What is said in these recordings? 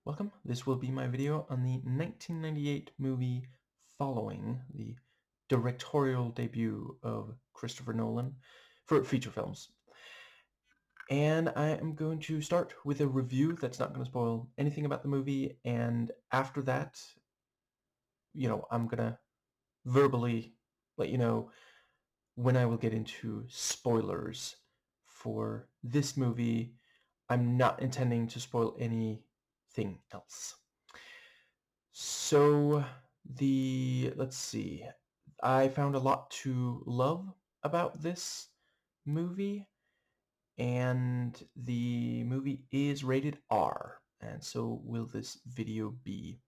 Welcome. This will be my video on the 1998 movie following the directorial debut of Christopher Nolan for feature films. And I am going to start with a review that's not going to spoil anything about the movie, and after that, I'm going to verbally let you know when I will get into spoilers for this movie. I'm not intending to spoil anything else. So let's see. I found a lot to love about this movie, and the movie is rated R, and so will this video be.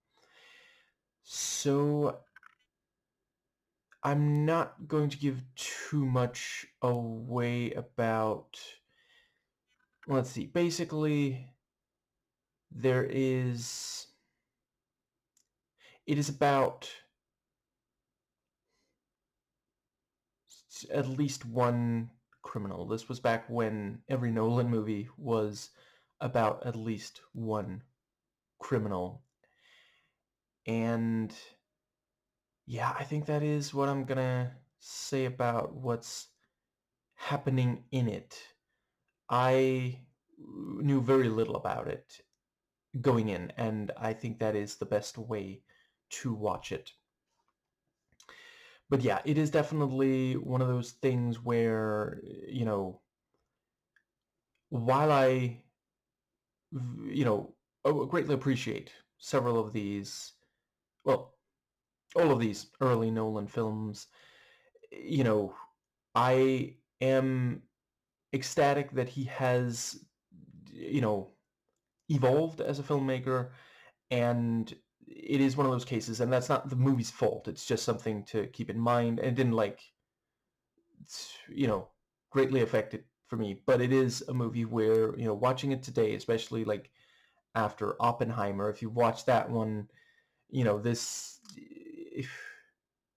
So I'm not going to give too much away about, let's see, basically it is about at least one criminal. This was back when every Nolan movie was about at least one criminal. And yeah, I think that is what I'm gonna say about what's happening in it. I knew very little about it going in, and I think that is the best way to watch it. But yeah, it is definitely one of those things where, while I greatly appreciate several of these, well, all of these early Nolan films. You know, I am ecstatic that he has, you know, evolved as a filmmaker, and it is one of those cases, and that's not the movie's fault. It's just something to keep in mind, and it didn't you know, greatly affect it for me. But it is a movie where, watching it today, especially like after Oppenheimer, if you watch that one, this,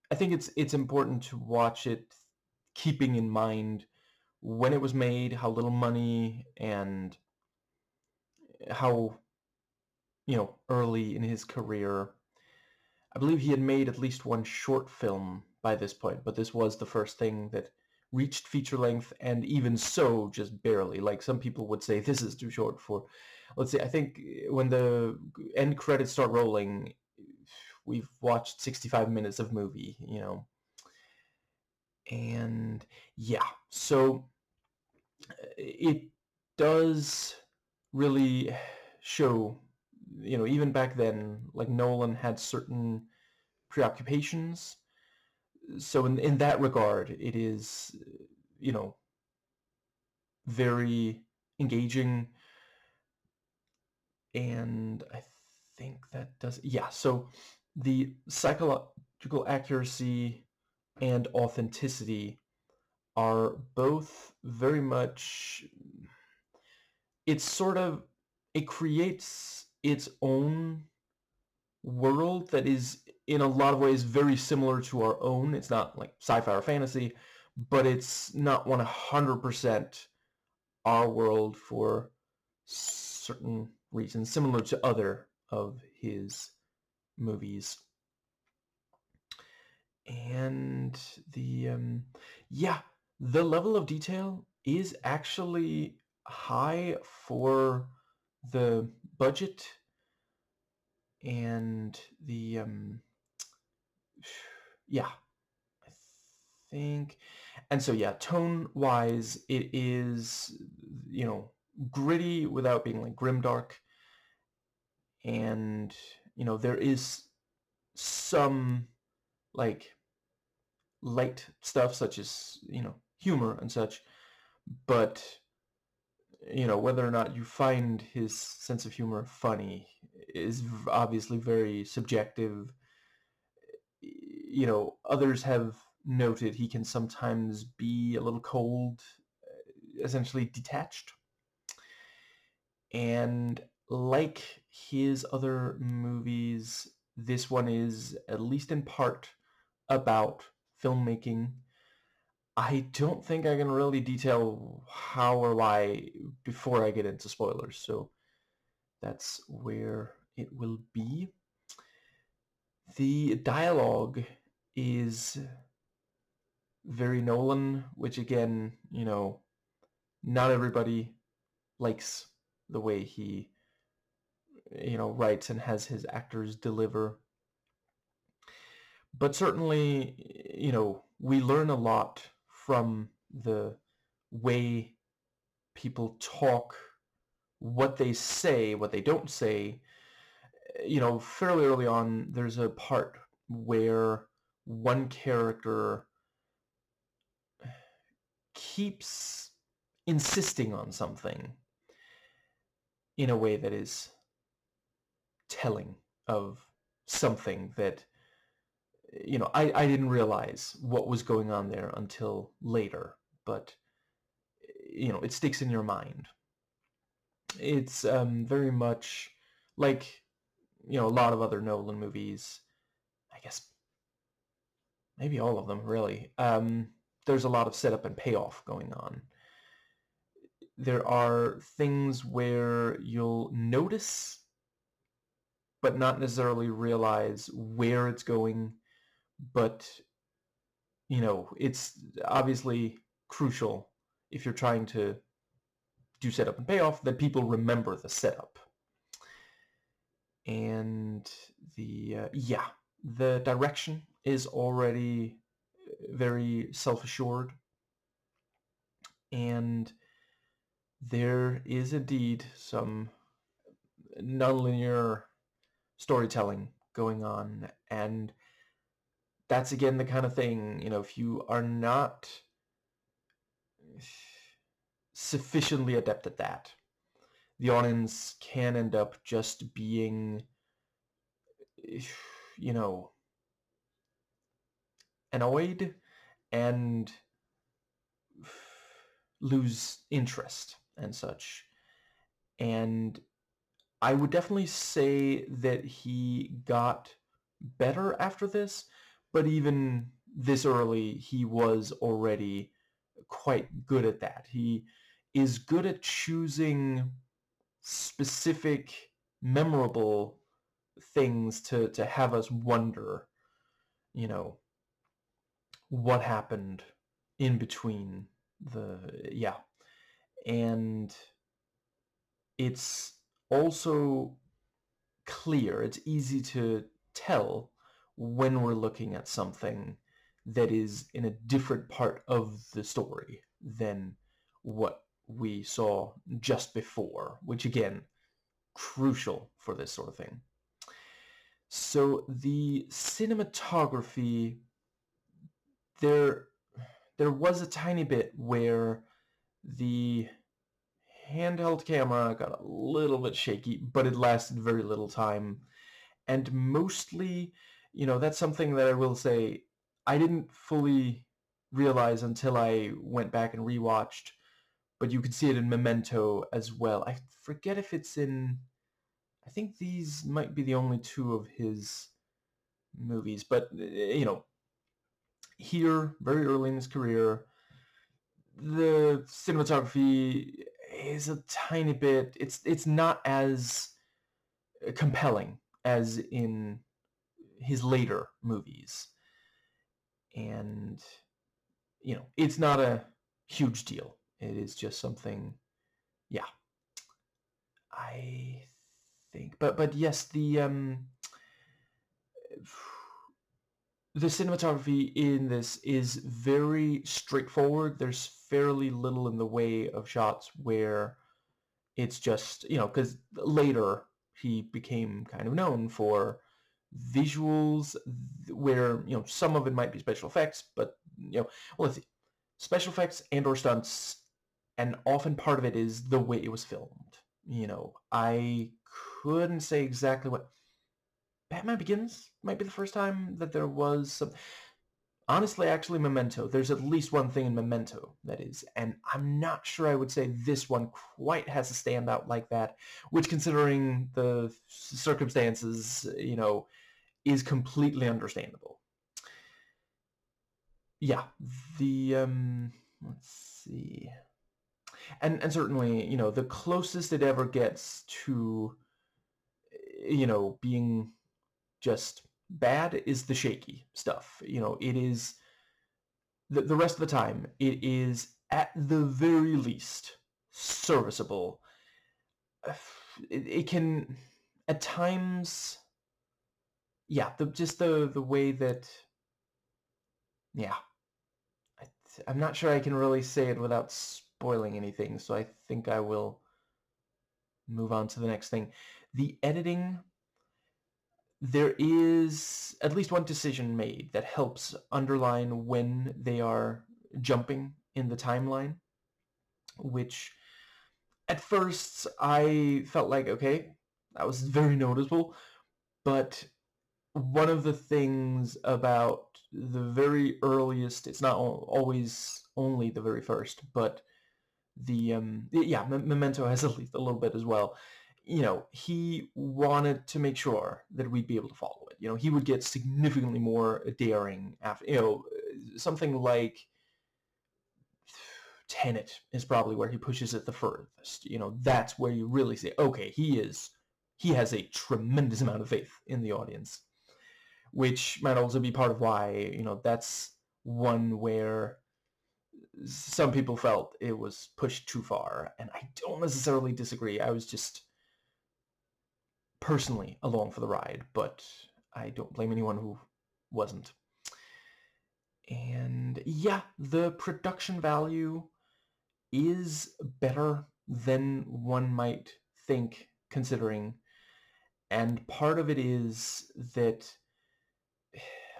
I think it's important to watch it keeping in mind when it was made, how little money, and how, early in his career. I believe he had made at least one short film by this point, but this was the first thing that reached feature length, and even so, just barely. Like, some people would say this is too short for, let's see, I think when the end credits start rolling, we've watched 65 minutes of movie. And yeah, so it does really show, even back then, like, Nolan had certain preoccupations. So in that regard, it is, you know, very engaging, and I think that does, yeah. So the psychological accuracy and authenticity are both very much, it's sort of, it creates its own world that is in a lot of ways very similar to our own. It's not like sci-fi or fantasy, but it's not 100% our world for certain reasons, similar to other of his movies. And yeah, the level of detail is actually high for the budget, and yeah, I think. And so yeah, tone wise, it is, gritty without being like grimdark, and there is some like light stuff such as, humor and such, but whether or not you find his sense of humor funny is obviously very subjective. Others have noted he can sometimes be a little cold, essentially detached. And like his other movies, this one is, at least in part, about filmmaking. I don't think I can really detail how or why before I get into spoilers, so that's where it will be. The dialogue is very Nolan, which again, not everybody likes the way he, writes and has his actors deliver. But certainly, we learn a lot from the way people talk, what they say, what they don't say. Fairly early on, there's a part where one character keeps insisting on something in a way that is telling of something that, I didn't realize what was going on there until later, but, it sticks in your mind. It's very much like, a lot of other Nolan movies, I guess maybe all of them, really. There's a lot of setup and payoff going on. There are things where you'll notice but not necessarily realize where it's going, but it's obviously crucial if you're trying to do setup and payoff that people remember the setup. And the direction is already very self-assured, and there is indeed some nonlinear storytelling going on, and that's again the kind of thing, if you are not sufficiently adept at that, the audience can end up just being, annoyed and lose interest and such. And I would definitely say that he got better after this, but even this early, he was already quite good at that. He is good at choosing specific, memorable things to have us wonder, what happened in between and it's also clear, it's easy to tell when we're looking at something that is in a different part of the story than what we saw just before, which again, crucial for this sort of thing. So the cinematography, there was a tiny bit where the handheld camera got a little bit shaky, but it lasted very little time. And mostly, that's something that I will say I didn't fully realize until I went back and rewatched, but you could see it in Memento as well. I forget if it's in, I think these might be the only two of his movies, but, here, very early in his career, the cinematography is a tiny bit, it's not as compelling as in his later movies. And, it's not a huge deal. It is just something, I think. But yes, the cinematography in this is very straightforward. There's fairly little in the way of shots where it's just, because later he became kind of known for visuals where, some of it might be special effects, but, well, let's see, special effects and or stunts, and often part of it is the way it was filmed. I couldn't say exactly what... Batman Begins might be the first time that there was some... Honestly, actually, Memento. There's at least one thing in Memento that is, and I'm not sure I would say this one quite has a standout like that, which, considering the circumstances, is completely understandable. Yeah, let's see. And certainly, the closest it ever gets to being just bad is the shaky stuff. It is the rest of the time, it is at the very least serviceable. It can, at times, yeah, just the way that, yeah, I'm not sure I can really say it without spoiling anything, so I think I will move on to the next thing. The editing, there is at least one decision made that helps underline when they are jumping in the timeline, which at first I felt like, okay, that was very noticeable, but one of the things about the very earliest, it's not always only the very first, but yeah, Memento has at least a little bit as well. He wanted to make sure that we'd be able to follow it. He would get significantly more daring after, something like Tenet is probably where he pushes it the furthest. That's where you really say, okay, he has a tremendous amount of faith in the audience, which might also be part of why, that's one where some people felt it was pushed too far, and I don't necessarily disagree. I was just personally along for the ride, but I don't blame anyone who wasn't. And yeah, the production value is better than one might think, considering, and part of it is that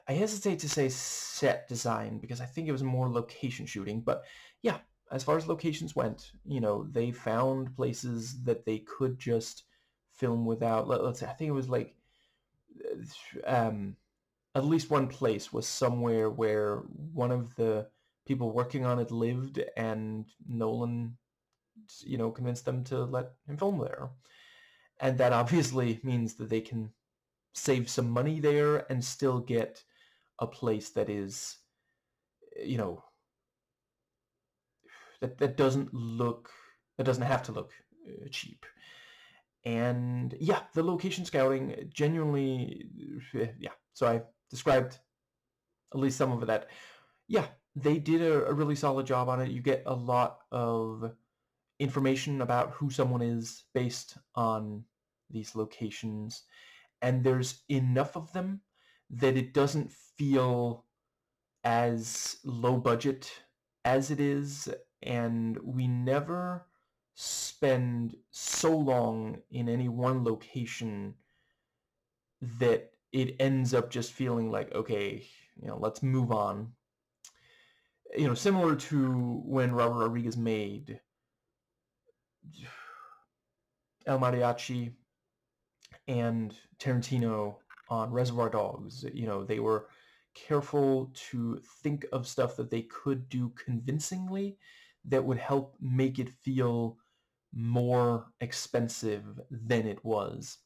I hesitate to say set design because I think it was more location shooting, but yeah, as far as locations went, they found places that they could just film without, let's say, I think it was like, um, at least one place was somewhere where one of the people working on it lived, and Nolan, convinced them to let him film there. And that obviously means that they can save some money there and still get a place that is, you know, that doesn't have to look cheap. And yeah, the location scouting genuinely, yeah. So I described at least some of that. Yeah, they did a really solid job on it. You get a lot of information about who someone is based on these locations, and there's enough of them that it doesn't feel as low budget as it is, and we never spend so long in any one location that it ends up just feeling like, okay, let's move on. Similar to when Robert Rodriguez made El Mariachi and Tarantino on Reservoir Dogs. They were careful to think of stuff that they could do convincingly that would help make it feel more expensive than it was.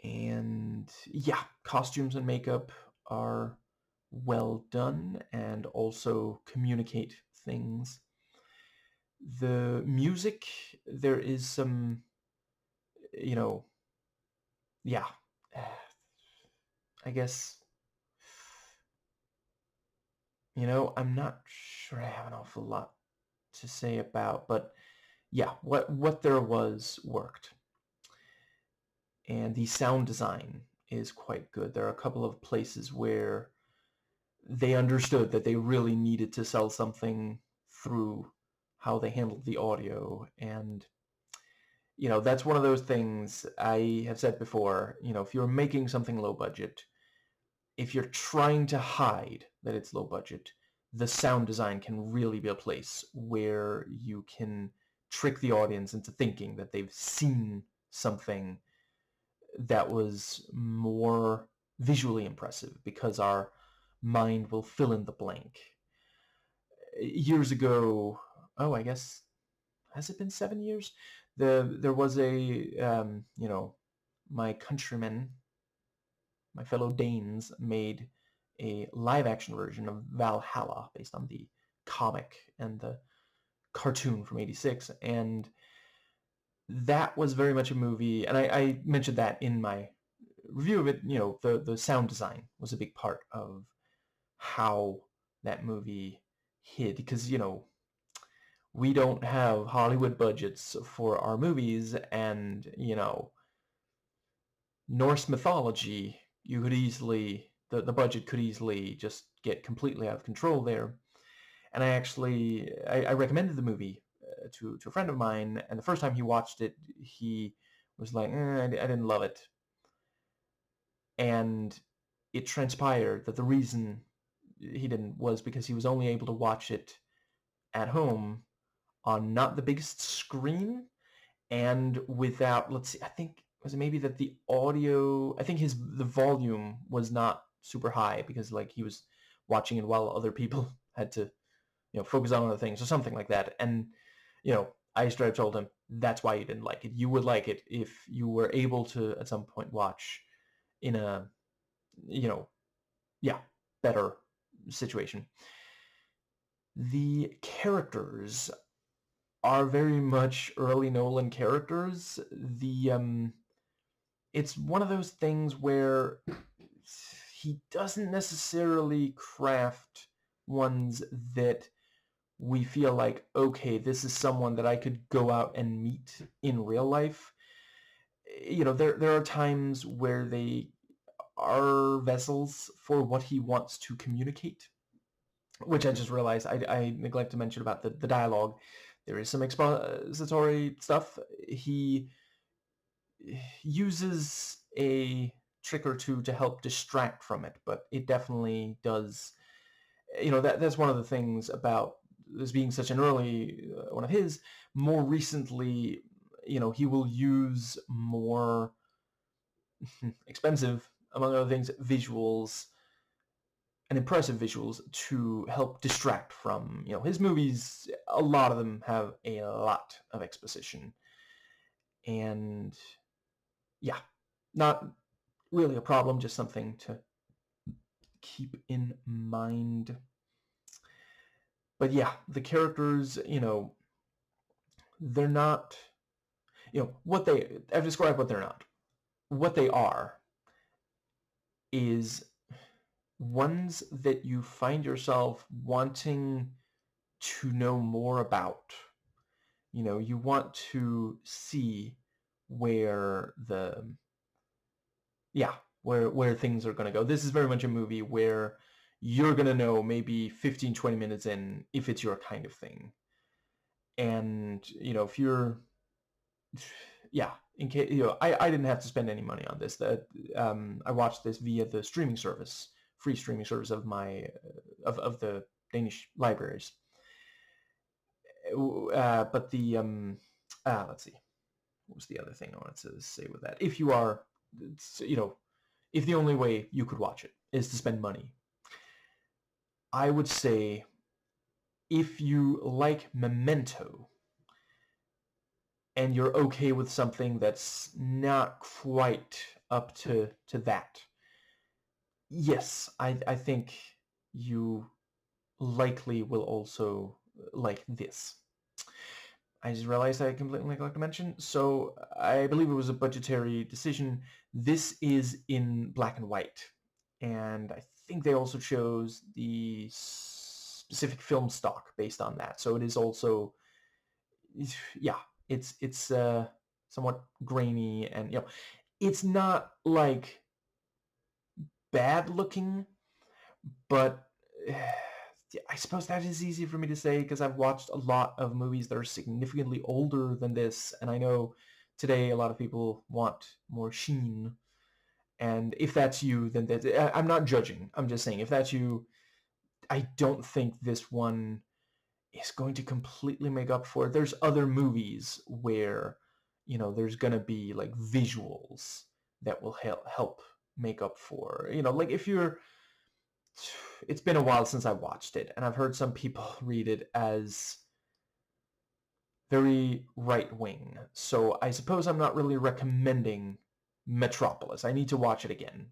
And yeah, costumes and makeup are well done and also communicate things. The music, there is some, yeah, I guess, I'm not sure I have an awful lot to say about, but yeah, what there was worked. And the sound design is quite good. There are a couple of places where they understood that they really needed to sell something through how they handled the audio. And, that's one of those things I have said before. If you're making something low budget, if you're trying to hide that it's low budget, the sound design can really be a place where you can trick the audience into thinking that they've seen something that was more visually impressive, because our mind will fill in the blank. Years ago, I guess, has it been 7 years? There was my countrymen, my fellow Danes, made a live-action version of Valhalla based on the comic and the cartoon from '86, and that was very much a movie, and I mentioned that in my review of it. The sound design was a big part of how that movie hit, because we don't have Hollywood budgets for our movies, and Norse mythology, you could easily the budget could easily just get completely out of control there. And I recommended the movie to a friend of mine, and the first time he watched it, he was like, I didn't love it. And it transpired that the reason he didn't was because he was only able to watch it at home on not the biggest screen, and without, let's see, I think, was it maybe that the audio, I think the volume was not super high, because like he was watching it while other people had to focus on other things or something like that. And I straight up told him that's why you didn't like it. You would like it if you were able to at some point watch in a yeah, better situation. The characters are very much early Nolan characters. It's one of those things where he doesn't necessarily craft ones that we feel like, okay, this is someone that I could go out and meet in real life. There are times where they are vessels for what he wants to communicate, which I just realized I neglect to mention about the dialogue. There is some expository stuff. He uses a trick or two to help distract from it, but it definitely does. That's one of the things about this being such an early one of his. More recently, he will use more expensive, among other things, visuals and impressive visuals to help distract from, his movies. A lot of them have a lot of exposition, and yeah, not really a problem, just something to keep in mind. But yeah, the characters, they're not, I've described what they're not. What they are is ones that you find yourself wanting to know more about. You want to see where where things are going to go. This is very much a movie where you're going to know maybe 15, 20 minutes in if it's your kind of thing. And, if you're, yeah, in case, I didn't have to spend any money on this. I watched this via the streaming service, free streaming service of of the Danish libraries. But let's see, what was the other thing I wanted to say with that? If you are, if the only way you could watch it is to spend money, I would say if you like Memento and you're okay with something that's not quite up to that, yes, I think you likely will also like this. I just realized I completely neglected to mention. So I believe it was a budgetary decision. This is in black and white, and I think they also chose the specific film stock based on that. So it is also, yeah, it's somewhat grainy, and it's not like bad looking, but I suppose that is easy for me to say because I've watched a lot of movies that are significantly older than this, and I know today a lot of people want more sheen. And if that's you, then I'm not judging. I'm just saying, if that's you, I don't think this one is going to completely make up for it. There's other movies where, there's going to be like visuals that will help make up for, like if you're, it's been a while since I watched it, and I've heard some people read it as very right-wing. So I suppose I'm not really recommending Metropolis. I need to watch it again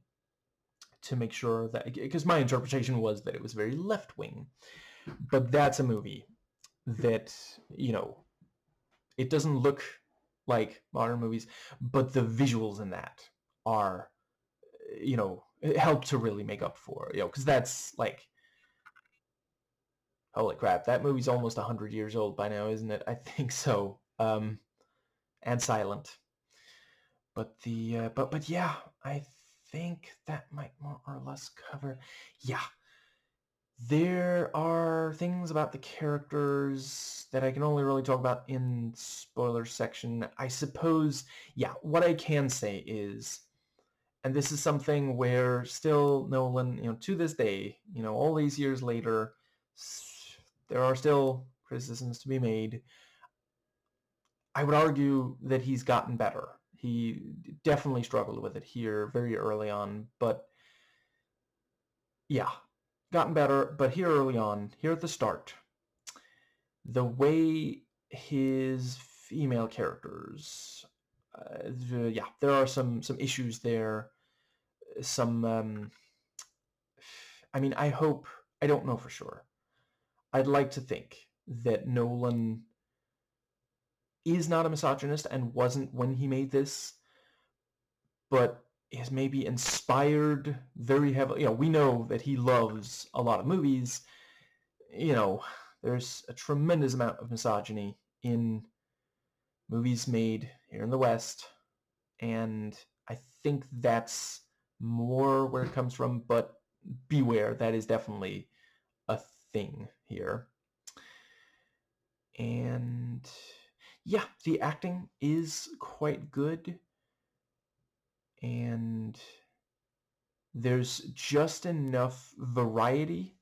to make sure that, because my interpretation was that it was very left-wing. But that's a movie that, it doesn't look like modern movies, but the visuals in that are, help to really make up for, because that's like, holy crap, that movie's almost 100 years old by now, isn't it? I think so. And silent. But yeah, I think that might more or less cover. Yeah, there are things about the characters that I can only really talk about in spoiler section. I suppose, yeah, what I can say is, and this is something where still Nolan, to this day, all these years later, there are still criticisms to be made. I would argue that he's gotten better. He definitely struggled with it here very early on, but yeah, gotten better. But here early on, here at the start, the way his female characters, yeah, there are some issues there. Some, I mean, I don't know for sure. I'd like to think that Nolan is not a misogynist and wasn't when he made this, but is maybe inspired very heavily. We know that he loves a lot of movies. There's a tremendous amount of misogyny in movies made here in the West, and I think that's more where it comes from, but beware, that is definitely a thing here. And yeah, the acting is quite good, and there's just enough variety.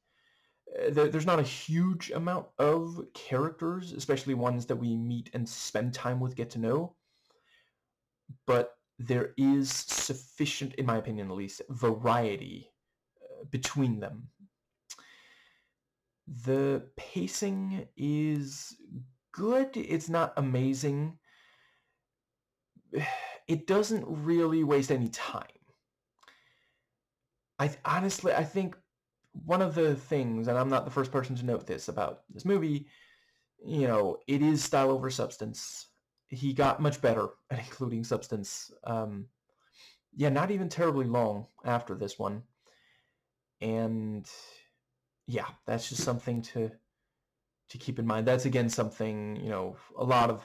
There's not a huge amount of characters, especially ones that we meet and spend time with, get to know, but there is sufficient, in my opinion at least, variety between them. The pacing is good. It's not amazing. It doesn't really waste any time. Honestly, I think one of the things, and I'm not the first person to note this about this movie, it is style over substance. He got much better at including substance. Yeah, not even terribly long after this one. And yeah, that's just something to keep in mind. That's again something, a lot of,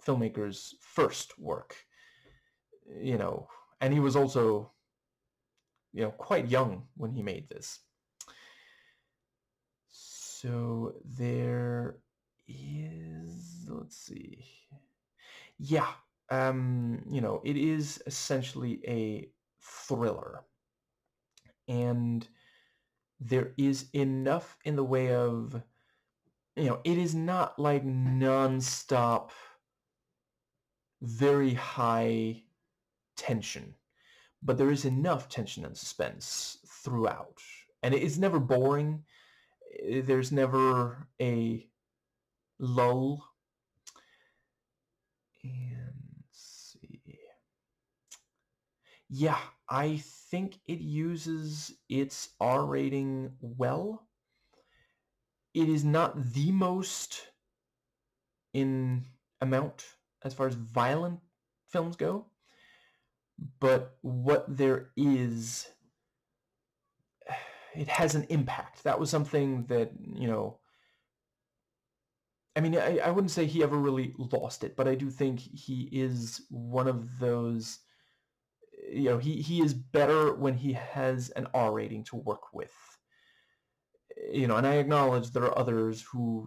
filmmakers' first work, and he was also, quite young when he made this. So there is, let's see. Yeah, it is essentially a thriller. And there is enough in the way of, it is not like non-stop, very high tension, but there is enough tension and suspense throughout. And it is never boring. There's never a lull. And let's see. Yeah, I think it uses its R rating well. It is not the most in amount as far as violent films go, but what there is, it has an impact. That was something that, I mean, I wouldn't say he ever really lost it, but I do think he is one of those, he is better when he has an R rating to work with. And I acknowledge there are others who,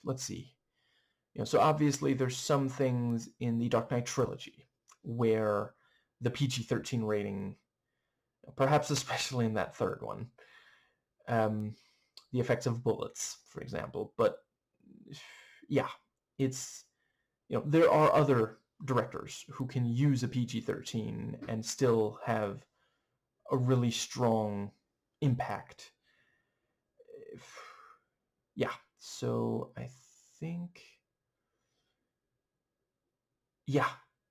let's see. So obviously there's some things in the Dark Knight trilogy where the PG-13 rating, perhaps especially in that third one, the effects of bullets, for example. But yeah, it's, there are other directors who can use a PG-13 and still have a really strong impact. Yeah, so I think, yeah,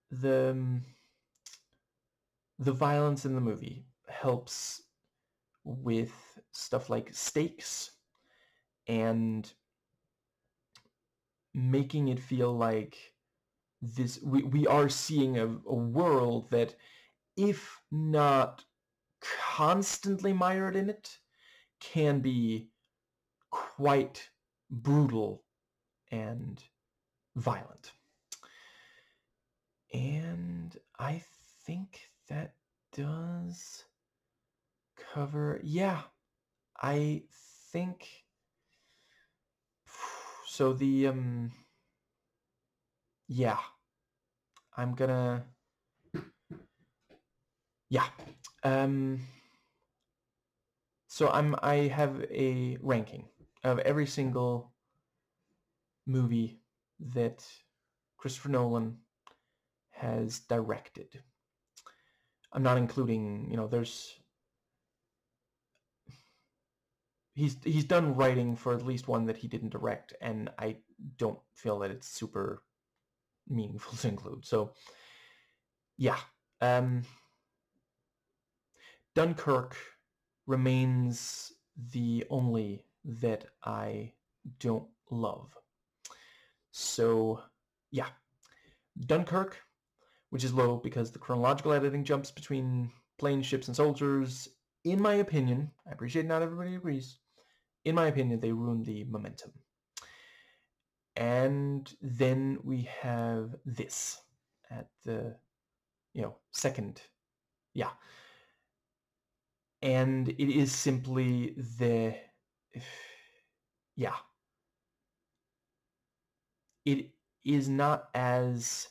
the violence in the movie helps with stuff like stakes and making it feel like we are seeing a world that, if not constantly mired in it, can be quite brutal and violent. And I think that does cover, yeah, I think so. Yeah, I'm gonna, yeah. Um, so I have a ranking of every single movie that Christopher Nolan has directed. I'm not including, there's he's done writing for at least one that he didn't direct, and I don't feel that it's super meaningful to include. So yeah, um, Dunkirk remains the only that I don't love. So yeah, Dunkirk, which is low because the chronological editing jumps between planes, ships, and soldiers. In my opinion, I appreciate not everybody agrees. In my opinion, they ruin the momentum. And then we have this at the, second. Yeah. And it is simply yeah. It is not as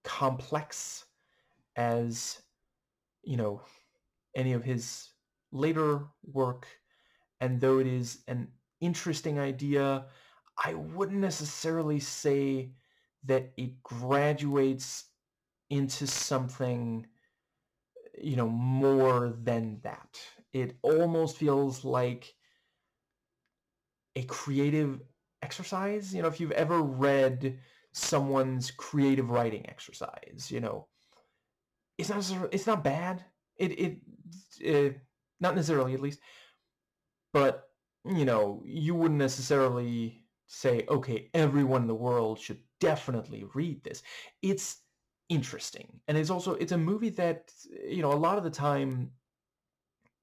complex as, any of his later work. And though it is an interesting idea, I wouldn't necessarily say that it graduates into something, more than that. It almost feels like a creative exercise. If you've ever read someone's creative writing exercise, it's not bad. It not necessarily, at least, but you wouldn't necessarily say, okay, everyone in the world should definitely read this. It's interesting, and it's a movie that, a lot of the time,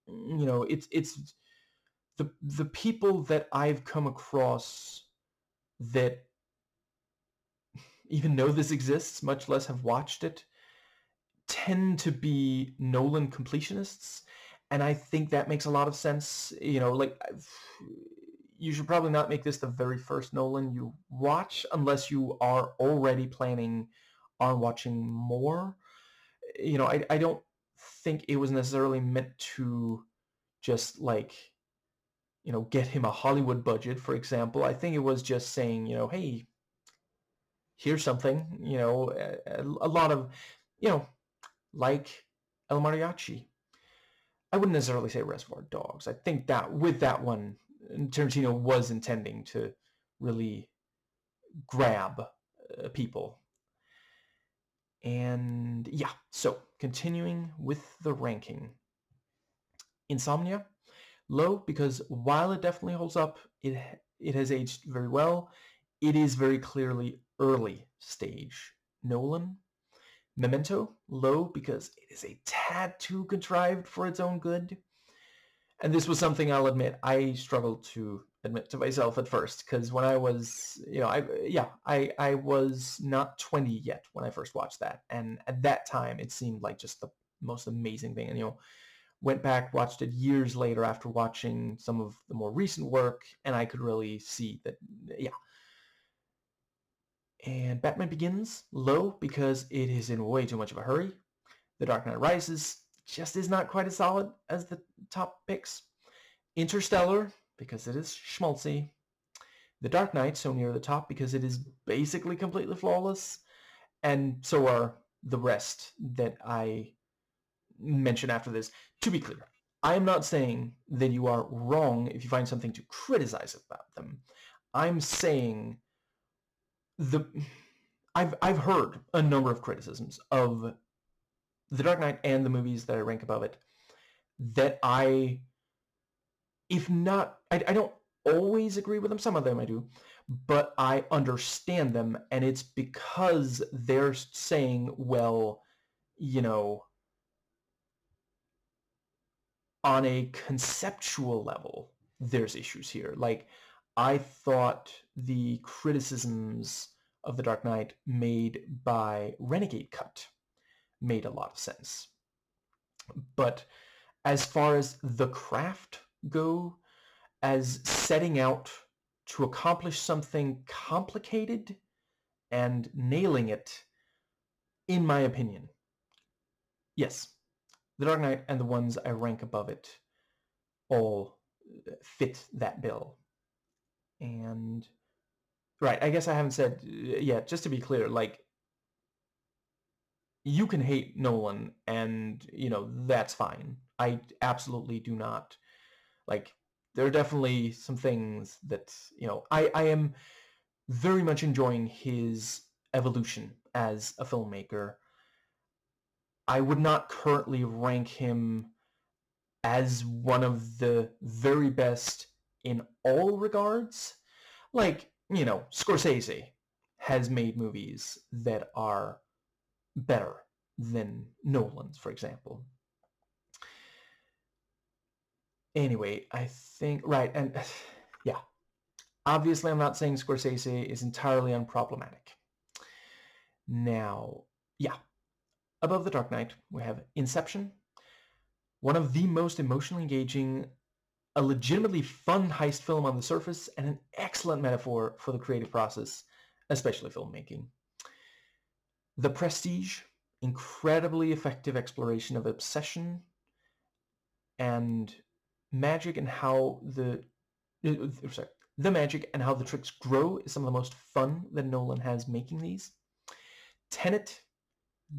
it's the people that I've come across that even know this exists, much less have watched it, tend to be Nolan completionists, and I think that makes a lot of sense. Like, you should probably not make this the very first Nolan you watch unless you are already planning on watching more. I don't think it was necessarily meant to just, like, get him a Hollywood budget, for example. I think it was just saying, hey, here's something, a lot of, like El Mariachi. I wouldn't necessarily say Reservoir Dogs. I think that with that one, Tarantino was intending to really grab people. And yeah, so continuing with the ranking. Insomnia, low, because while it definitely holds up, it has aged very well. It is very clearly early stage Nolan. Memento, low, because it is a tad too contrived for its own good. And this was something, I'll admit, I struggled to admit to myself at first, because when I was, I was not 20 yet when I first watched that, and at that time it seemed like just the most amazing thing. And went back, watched it years later after watching some of the more recent work, and I could really see that, yeah. And Batman Begins, low, because it is in way too much of a hurry. The Dark Knight Rises just is not quite as solid as the top picks. Interstellar, because it is schmaltzy. The Dark Knight, so near the top because it is basically completely flawless. And so are the rest that I mention after this. To be clear, I am not saying that you are wrong if you find something to criticize about them. I'm saying I've heard a number of criticisms of The Dark Knight and the movies that I rank above it that I don't always agree with them. Some of them I do, but I understand them, and it's because they're saying, well, you know, on a conceptual level, there's issues here. Like, I thought the criticisms of The Dark Knight made by Renegade Cut made a lot of sense. But as far as the craft go, as setting out to accomplish something complicated and nailing it, in my opinion, yes, The Dark Knight and the ones I rank above it all fit that bill. And right, I guess I haven't said yet, just to be clear, like, you can hate Nolan and, you know, that's fine. I absolutely do not. Like, there are definitely some things that, you know, I am very much enjoying his evolution as a filmmaker. I would not currently rank him as one of the very best in all regards. Like, you know, Scorsese has made movies that are better than Nolan's, for example. Anyway, I think, right, and yeah, obviously I'm not saying Scorsese is entirely unproblematic. Now, yeah, above The Dark Knight, we have Inception, one of the most emotionally engaging, a legitimately fun heist film on the surface, and an excellent metaphor for the creative process, especially filmmaking. The Prestige, incredibly effective exploration of obsession and magic and how the magic and how the tricks grow is some of the most fun that Nolan has making these. Tenet,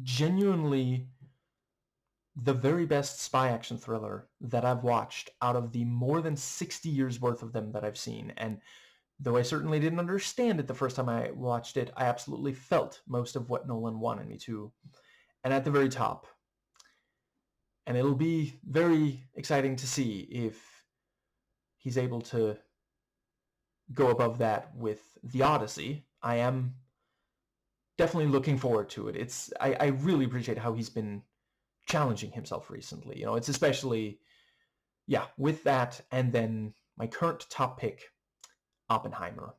genuinely the very best spy action thriller that I've watched out of the more than 60 years worth of them that I've seen. And though I certainly didn't understand it the first time I watched it, I absolutely felt most of what Nolan wanted me to. And at the very top, and it'll be very exciting to see if he's able to go above that with The Odyssey. I am definitely looking forward to it. I really appreciate how he's been challenging himself recently. You know, it's especially, yeah, with that, and then my current top pick, Oppenheimer.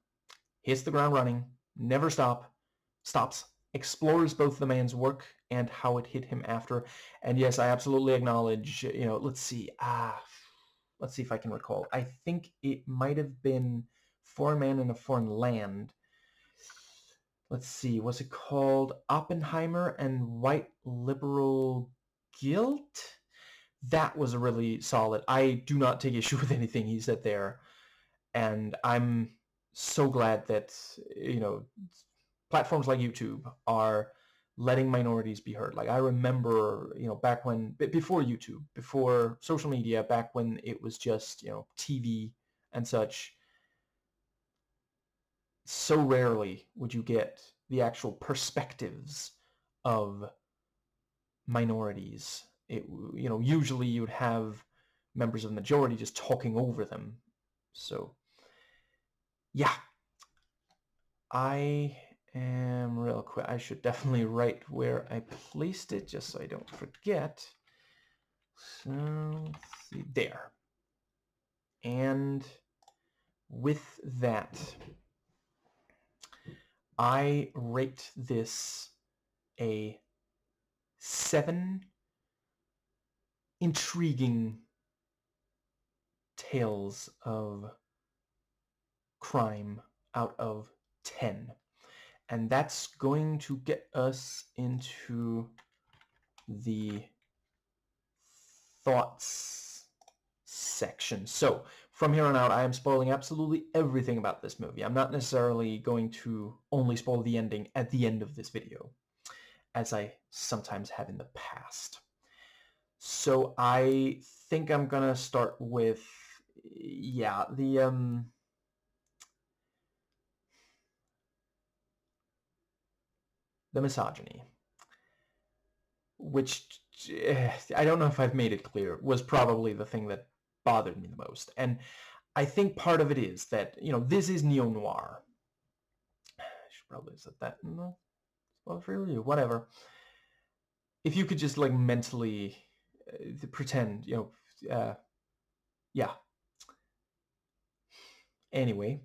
Hits the ground running, never stops, explores both the man's work and how it hit him after. And yes, I absolutely acknowledge, you know, let's see if I can recall. I think it might have been Foreign Man in a Foreign Land. Let's see, was it called Oppenheimer and White Liberal Guilt? That was a really solid. I do not take issue with anything he said there. And I'm so glad that, you know, platforms like YouTube are letting minorities be heard. Like, I remember, you know, back when, before YouTube, before social media, back when it was just, you know, TV and such, so rarely would you get the actual perspectives of minorities. It, you know, usually you'd have members of the majority just talking over them. So, yeah, I am real quick. I should definitely write where I placed it just so I don't forget. So, let's see, there. And with that, I rate this a 7 intriguing tales of crime out of 10. And that's going to get us into the thoughts section. So from here on out, I am spoiling absolutely everything about this movie. I'm not necessarily going to only spoil the ending at the end of this video, as I sometimes have in the past. So I think I'm gonna start with, yeah, the misogyny, which I don't know if I've made it clear, was probably the thing that bothered me the most. And I think part of it is that, you know, this is neo-noir. probably said that in the spoiler-free review. Whatever. If you could just like mentally pretend, yeah. Anyway,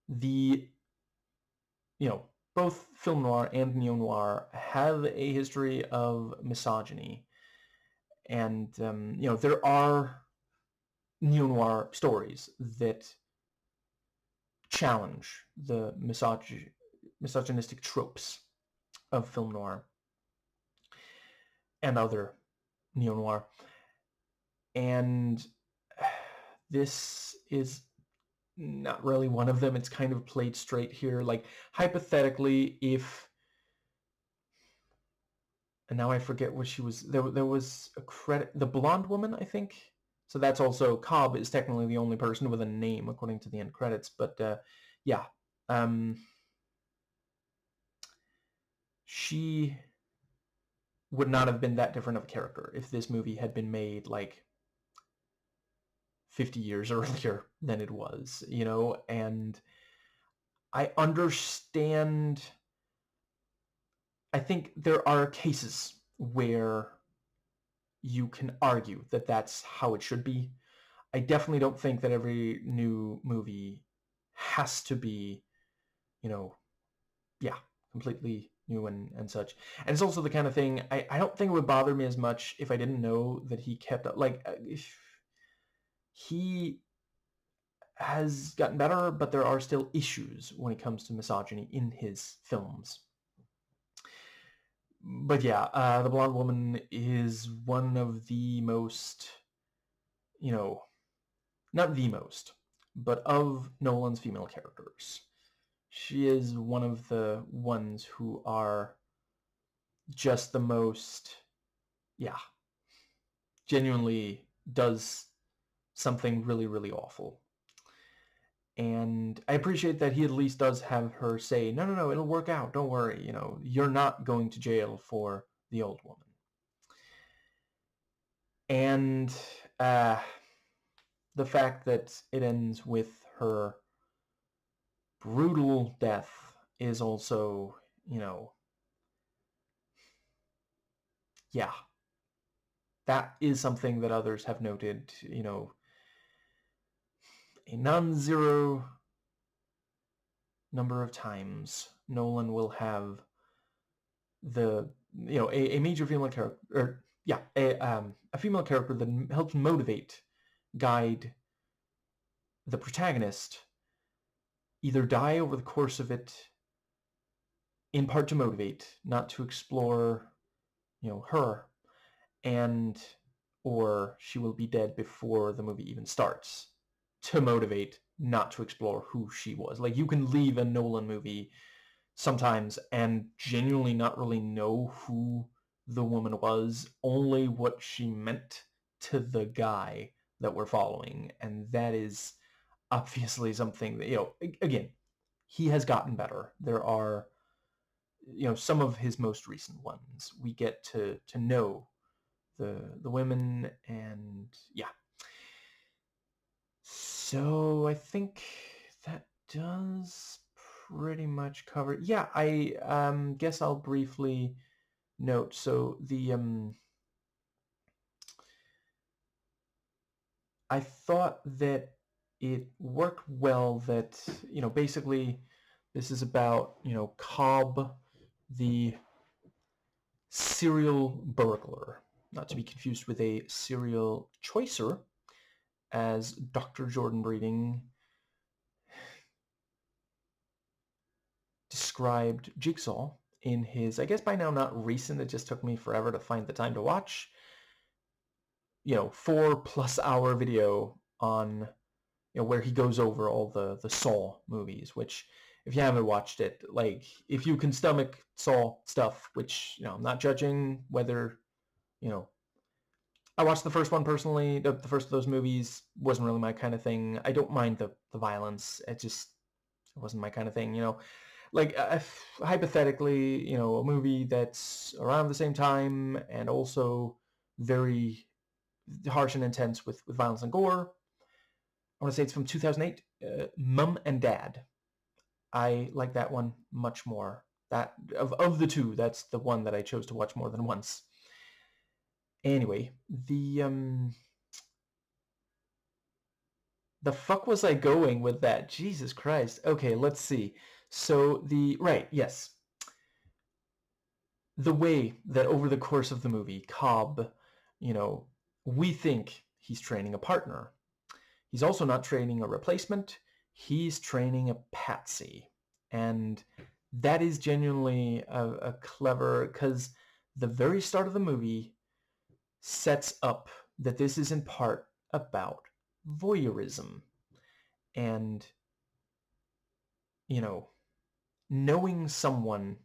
the both film noir and neo-noir have a history of misogyny. And, there are neo-noir stories that challenge the misogynistic tropes of film noir and other neo-noir. And this is not really one of them. It's kind of played straight here. Like, hypothetically, if... And now I forget what she was... There was a credit... The blonde woman, I think? So that's also... Cobb is technically the only person with a name, according to the end credits. But, yeah. She would not have been that different of a character if this movie had been made, like, 50 years earlier than it was, and I understand. I think there are cases where you can argue that that's how it should be. I definitely don't think that every new movie has to be, completely new and such. And it's also the kind of thing, I don't think it would bother me as much if I didn't know that he kept, like, if he has gotten better, but there are still issues when it comes to misogyny in his films. But yeah, the blonde woman is one of the most, not the most, but of Nolan's female characters. She is one of the ones who are just the most, genuinely does something really, really awful. And I appreciate that he at least does have her say, no, it'll work out. Don't worry. You're not going to jail for the old woman. And the fact that it ends with her brutal death is also, that is something that others have noted, a non-zero number of times Nolan will have a major female character, or a female character that helps motivate, guide the protagonist, either die over the course of it, in part to motivate, not to explore, her, or she will be dead before the movie even starts, to motivate, not to explore who she was. Like, you can leave a Nolan movie sometimes and genuinely not really know who the woman was, only what she meant to the guy that we're following. And that is obviously something that, again, he has gotten better. There are, some of his most recent ones, we get to know the women, and So I think that does pretty much cover. Yeah, I guess I'll briefly note. So I thought that it worked well that, basically this is about, Cobb, the serial burglar, not to be confused with a serial choicer, as Dr. Jordan Breeding described Jigsaw in his, I guess by now not recent, it just took me forever to find the time to watch, 4+ hour video on, where he goes over all the Saw movies, which, if you haven't watched it, like, if you can stomach Saw stuff, which, I'm not judging whether, I watched the first one personally. The first of those movies wasn't really my kind of thing. I don't mind the violence. It wasn't my kind of thing, Like, hypothetically, a movie that's around the same time and also very harsh and intense with violence and gore. I want to say it's from 2008, Mum and Dad. I like that one much more. That of the two, that's the one that I chose to watch more than once. Anyway, the fuck was I going with that? Jesus Christ. Okay, let's see. So right, yes. The way that over the course of the movie, Cobb, you know, we think he's training a partner. He's also not training a replacement. He's training a patsy. And that is genuinely a clever, because the very start of the movie sets up that this is in part about voyeurism and, you know, knowing someone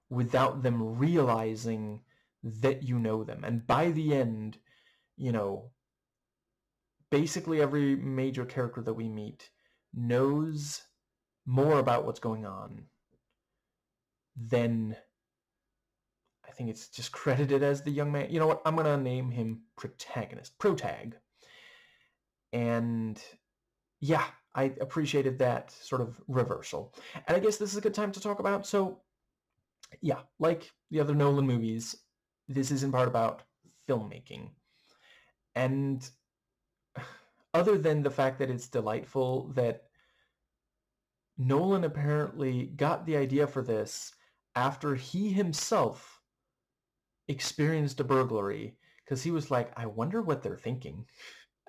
without them realizing that you know them. And by the end, you know, basically every major character that we meet knows more about what's going on than I think it's just credited as the young man. You know what? I'm going to name him protagonist, protag. And yeah, I appreciated that sort of reversal. And I guess this is a good time to talk about. So yeah, like the other Nolan movies, this is in part about filmmaking. And other than the fact that it's delightful that Nolan apparently got the idea for this after he himself experienced a burglary, because he was like, I wonder what they're thinking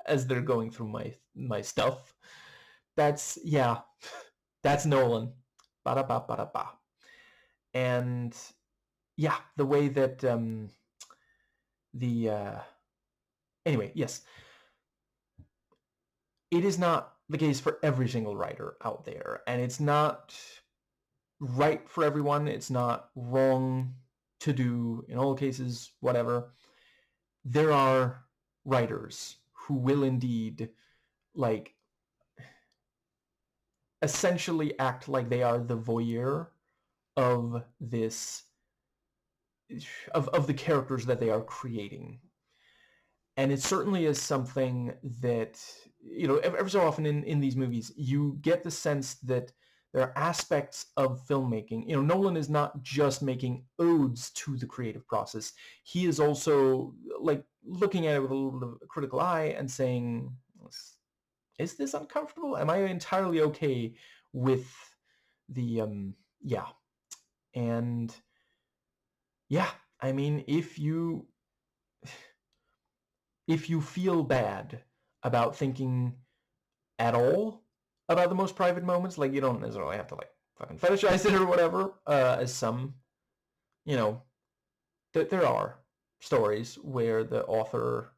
as they're going through my stuff. That's, yeah, that's Nolan. Ba-da-ba, ba-da-ba. And yeah, the way that the anyway, yes, it is not the case for every single writer out there, and it's not right for everyone. It's not wrong to do in all cases, whatever. There are writers who will indeed, like, essentially act like they are the voyeur of this, of the characters that they are creating. And it certainly is something that, you know, every so often in these movies, you get the sense that there are aspects of filmmaking. You know, Nolan is not just making odes to the creative process. He is also, like, looking at it with a little bit of a critical eye and saying, is this uncomfortable? Am I entirely okay with the, yeah. And yeah, I mean, if you feel bad about thinking at all about the most private moments, like, you don't necessarily have to, like, fucking fetishize it or whatever, as some, you know, there are stories where the author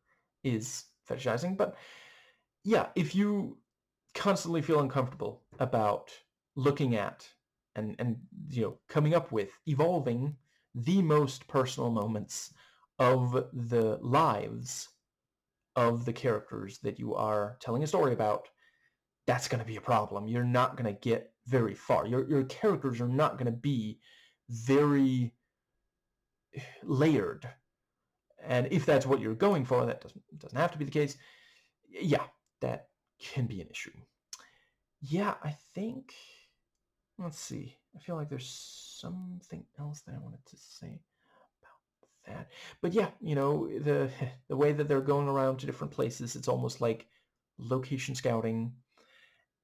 is fetishizing, but yeah, if you constantly feel uncomfortable about looking at and you know, coming up with, evolving the most personal moments of the lives of the characters that you are telling a story about, that's going to be a problem. You're not going to get very far. Your characters are not going to be very layered. And if that's what you're going for, that doesn't have to be the case. Yeah, that can be an issue. Yeah, I think, let's see. I feel like there's something else that I wanted to say about that. But yeah, you know, the way that they're going around to different places, it's almost like location scouting.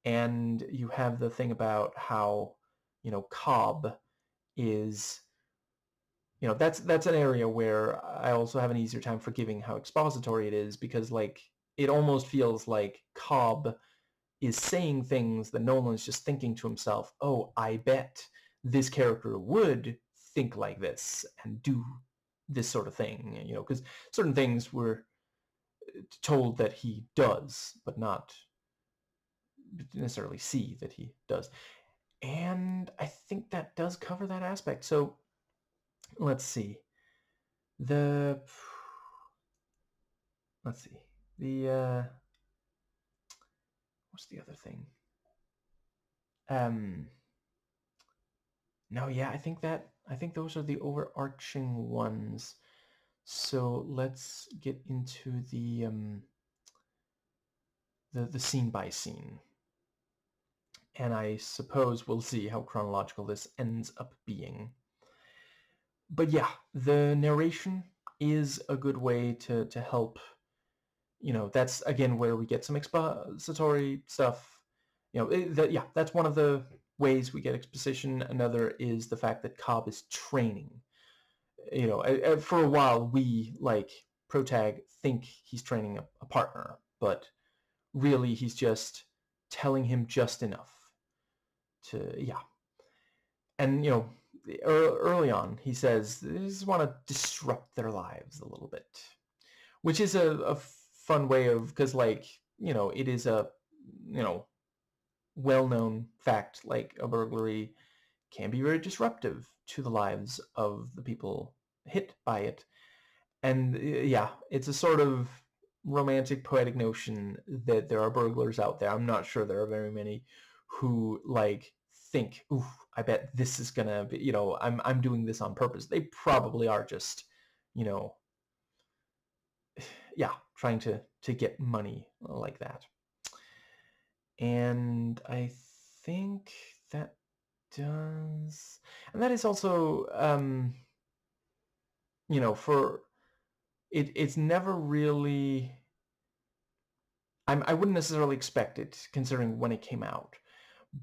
And you have the thing about how, you know, Cobb is, you know, that's an area where I also have an easier time forgiving how expository it is, because, like, it almost feels like Cobb is saying things that Nolan's just thinking to himself, oh, I bet this character would think like this and do this sort of thing, you know, because certain things we're told that he does, but not necessarily see that he does. And I think that does cover that aspect. So let's see. The let's see. The what's the other thing? Um no, yeah, I think those are the overarching ones. So let's get into the scene by scene. And I suppose we'll see how chronological this ends up being. But yeah, the narration is a good way to help. That's again where we get some expository stuff. Yeah, that's one of the ways we get exposition. Another is the fact that Cobb is training. For a while we, like Protag, think he's training a partner, but really he's just telling him just enough to, yeah. And, early on he says, they just want to disrupt their lives a little bit, which is a fun way of, because, like, it is a, well-known fact, like a burglary can be very disruptive to the lives of the people hit by it. And yeah, it's a sort of romantic, poetic notion that there are burglars out there. I'm not sure there are very many who, like, think, ooh, I bet this is gonna be, I'm doing this on purpose. They probably are just, yeah, trying to get money like that. And I think that does, and that is also, for it's never really, I wouldn't necessarily expect it considering when it came out,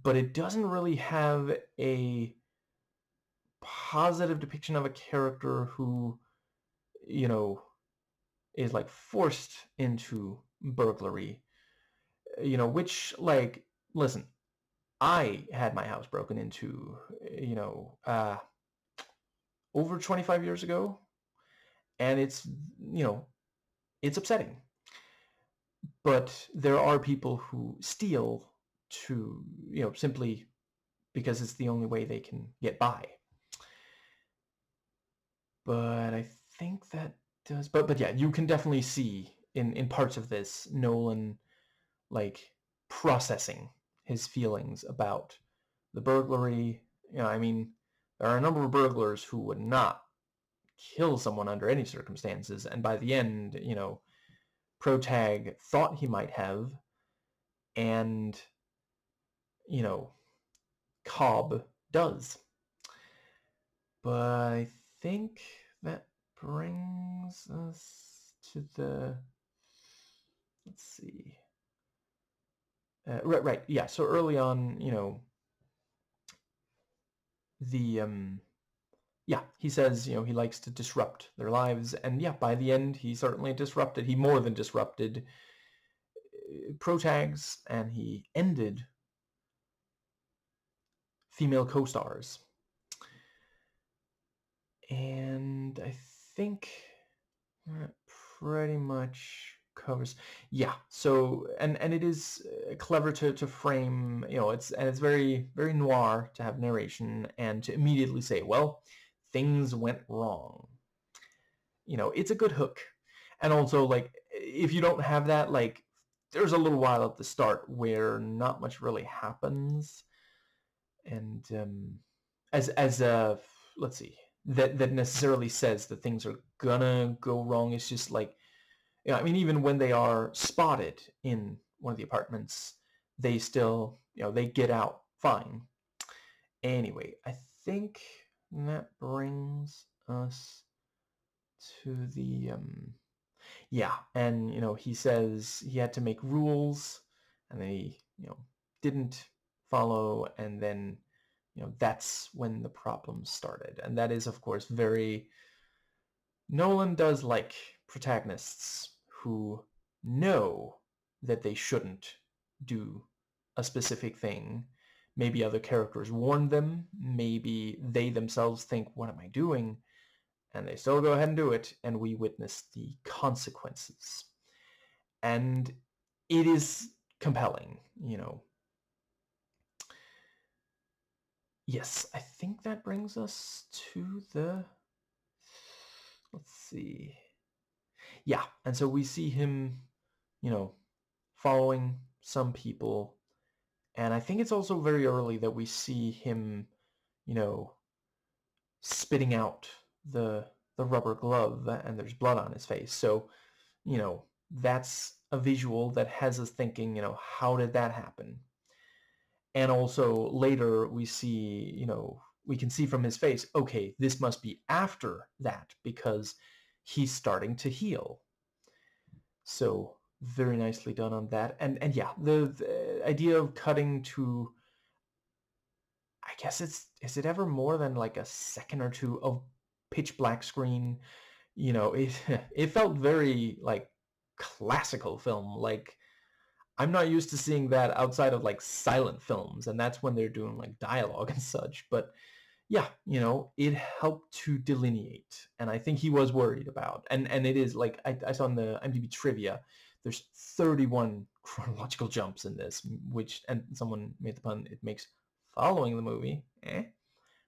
but it doesn't really have a positive depiction of a character who, is like forced into burglary, which, like, listen, I had my house broken into, over 25 years ago, and it's, it's upsetting. But there are people who steal to, simply because it's the only way they can get by. But I think that does, but yeah, you can definitely see in parts of this Nolan, like, processing his feelings about the burglary. I mean, there are a number of burglars who would not kill someone under any circumstances, and by the end, Protag thought he might have, and, Cobb does. But I think that brings us to the, let's see. Right, yeah. So early on, the yeah, he says, he likes to disrupt their lives, and yeah, by the end, he certainly disrupted. He more than disrupted Protags, and he ended female co-stars. And I think that pretty much covers. Yeah. So, and it is clever to frame. It's very, very noir to have narration and to immediately say, well, things went wrong. It's a good hook. And also, like, if you don't have that, like, there's a little while at the start where not much really happens, and as let's see, that necessarily says that things are gonna go wrong. It's just like, I mean, even when they are spotted in one of the apartments, they still, they get out fine. Anyway, I think that brings us to the yeah, and he says he had to make rules, and then he, didn't follow, and then, that's when the problems started. And that is, of course, very, Nolan does like protagonists who know that they shouldn't do a specific thing. Maybe other characters warn them, maybe they themselves think, what am I doing? And they still go ahead and do it, and we witness the consequences. And it is compelling. Yes, I think that brings us to the, let's see. Yeah, and so we see him, following some people, and I think it's also very early that we see him, you know, spitting out the rubber glove, and there's blood on his face. So, that's a visual that has us thinking, how did that happen? And also later we see, we can see from his face, okay, this must be after that because he's starting to heal. So very nicely done on that. And yeah, the idea of cutting to, I guess is it ever more than like a second or two of pitch black screen? It it felt very like classical film. Like I'm not used to seeing that outside of like silent films, and that's when they're doing like dialogue and such. But yeah, it helped to delineate, and I think he was worried about. And it is like I saw in the IMDb trivia, there's 31 chronological jumps in this, which, and someone made the pun, it makes following the movie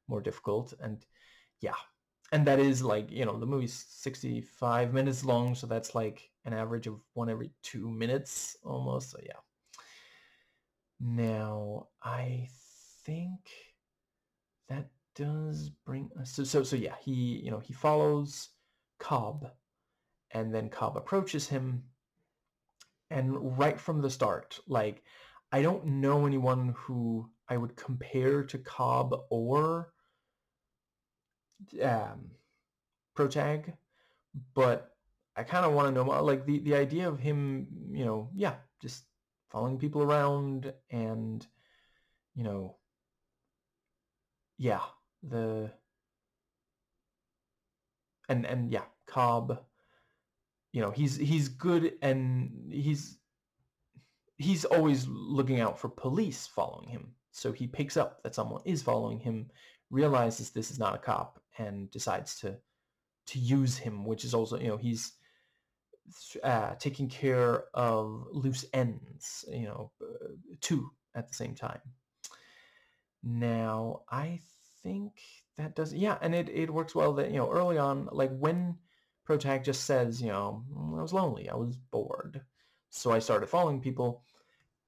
more difficult. And yeah, and that is like, the movie's 65 minutes long, so that's like an average of one every 2 minutes almost. So yeah. Now I think that does bring us so yeah, he follows Cobb, and then Cobb approaches him, and right from the start, like, I don't know anyone who I would compare to Cobb or um, Protag, but I kind of want to know more, like the idea of him, yeah, just following people around, and you know, yeah, the and yeah, Cobb, he's good, and he's always looking out for police following him. So he picks up that someone is following him, realizes this is not a cop, and decides to use him, which is also, he's taking care of loose ends, two at the same time. Now, I think that does, yeah, and it works well that, early on, like when Protag just says, I was lonely, I was bored, so I started following people.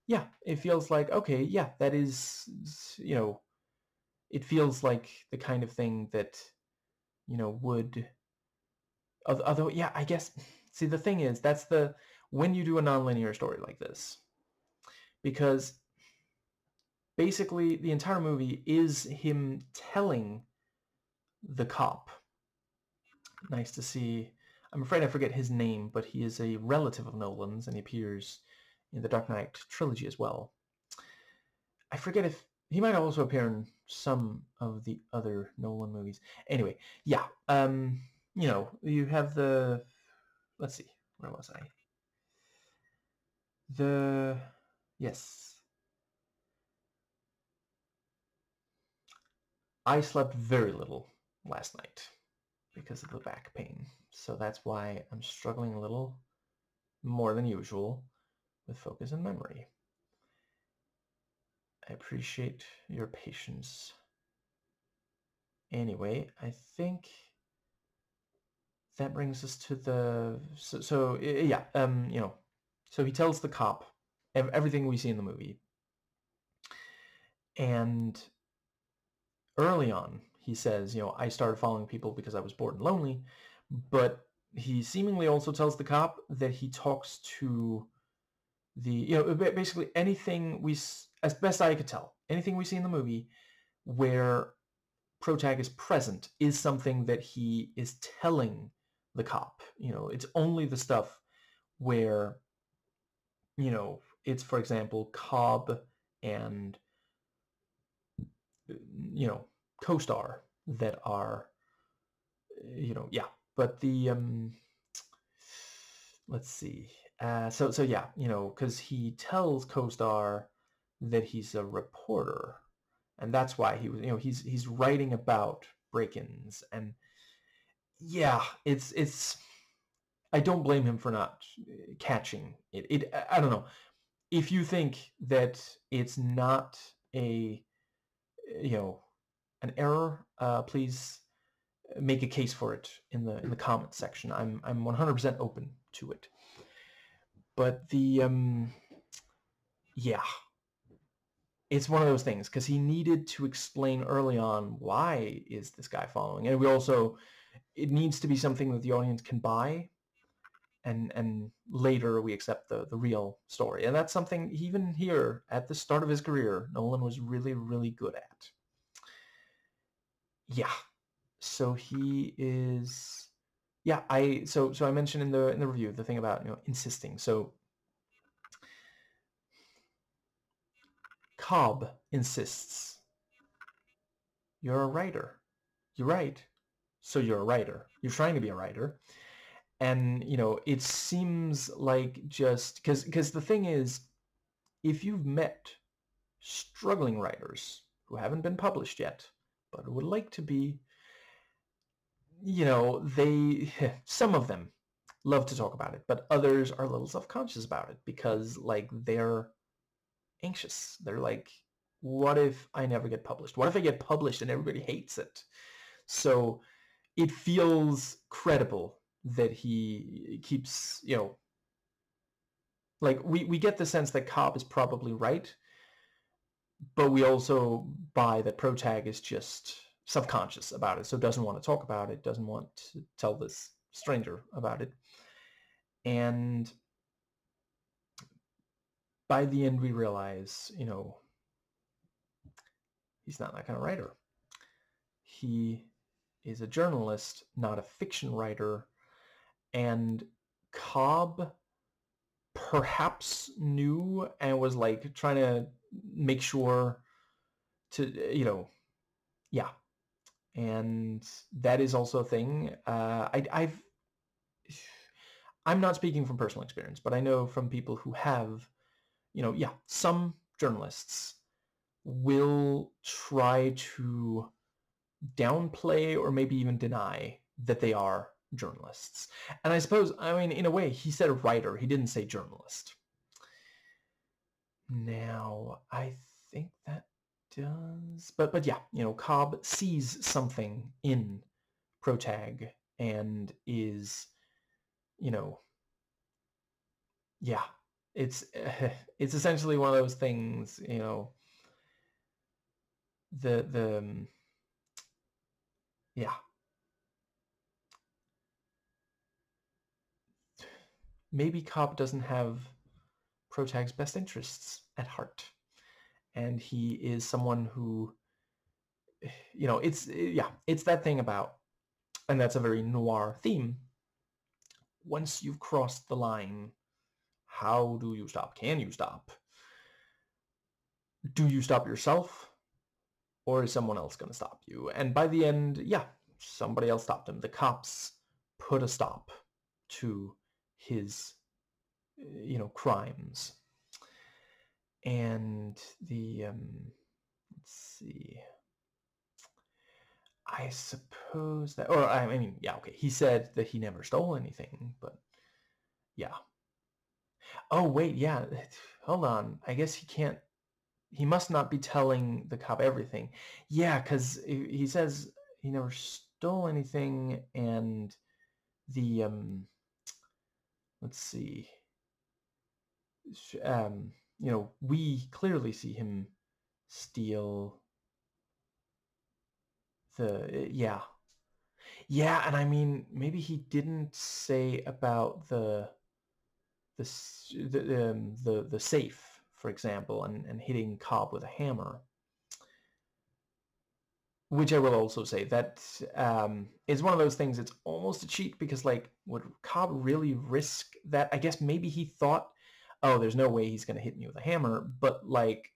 Yeah, it feels like, okay, yeah, that is, it feels like the kind of thing that, would, although, yeah, I guess, see, the thing is, that's when you do a nonlinear story like this, because basically the entire movie is him telling the cop. Nice to see. I'm afraid I forget his name, but he is a relative of Nolan's, and he appears in the Dark Knight trilogy as well. I forget if he might also appear in some of the other Nolan movies. Anyway, yeah. You have the. Let's see. Where was I? The. Yes. I slept very little last night because of the back pain. So that's why I'm struggling a little more than usual with focus and memory. I appreciate your patience. Anyway, I think that brings us to the yeah, so he tells the cop everything we see in the movie, and early on he says, I started following people because I was bored and lonely, but he seemingly also tells the cop that he talks to the, basically anything as best I could tell, anything we see in the movie where Protag is present is something that he is telling the cop. It's only the stuff where, it's, for example, Cobb and, co-star that are, yeah. But the, let's see. So yeah, because he tells co-star that he's a reporter, and that's why he was, he's writing about break-ins, and yeah, it's I don't blame him for not catching it. I don't know. If you think that it's not a, you know, an error, please make a case for it in the comments section. I'm 100% open to it. But the yeah, it's one of those things because he needed to explain early on why is this guy following, and we also, it needs to be something that the audience can buy. and later we accept the real story. And that's something even here at the start of his career, Nolan was really, really good at. Yeah. So he is, yeah, so I mentioned in the review the thing about, insisting. So Cobb insists, you're a writer. You write. So you're a writer. You're trying to be a writer. And, it seems like just because the thing is, if you've met struggling writers who haven't been published yet, but would like to be, they, some of them love to talk about it, but others are a little self-conscious about it because, like, they're anxious. They're like, what if I never get published? What if I get published and everybody hates it? So it feels credible that he keeps, like, we get the sense that Cobb is probably right, but we also buy that Protag is just subconscious about it, so doesn't want to talk about it, doesn't want to tell this stranger about it. And by the end we realize, he's not that kind of writer. He is a journalist, not a fiction writer, and Cobb perhaps knew and was like trying to make sure to, yeah. And that is also a thing. I'm not speaking from personal experience, but I know from people who have, yeah, some journalists will try to downplay or maybe even deny that they are journalists. And I suppose, I mean, in a way, he said a writer. He didn't say journalist. Now, I think that does... But yeah, Cobb sees something in Protag and is, yeah, it's it's essentially one of those things, the yeah, maybe Cobb doesn't have Protag's best interests at heart, and he is someone who, it's that thing about, and that's a very noir theme. Once you've crossed the line, how do you stop? Can you stop? Do you stop yourself, or is someone else going to stop you? And by the end, yeah, somebody else stopped him. The cops put a stop to his, crimes. And let's see. I suppose that, or I mean, yeah, okay. He said that he never stole anything, but yeah. Oh, wait, yeah. Hold on. I guess he must not be telling the cop everything. Yeah, because he says he never stole anything, and the, let's see. We clearly see him steal yeah. Yeah, and I mean, maybe he didn't say about the safe, for example, and hitting Cobb with a hammer. Which I will also say that is one of those things. It's almost a cheat because, like, would Cobb really risk that? I guess maybe he thought, oh, there's no way he's going to hit me with a hammer, but like,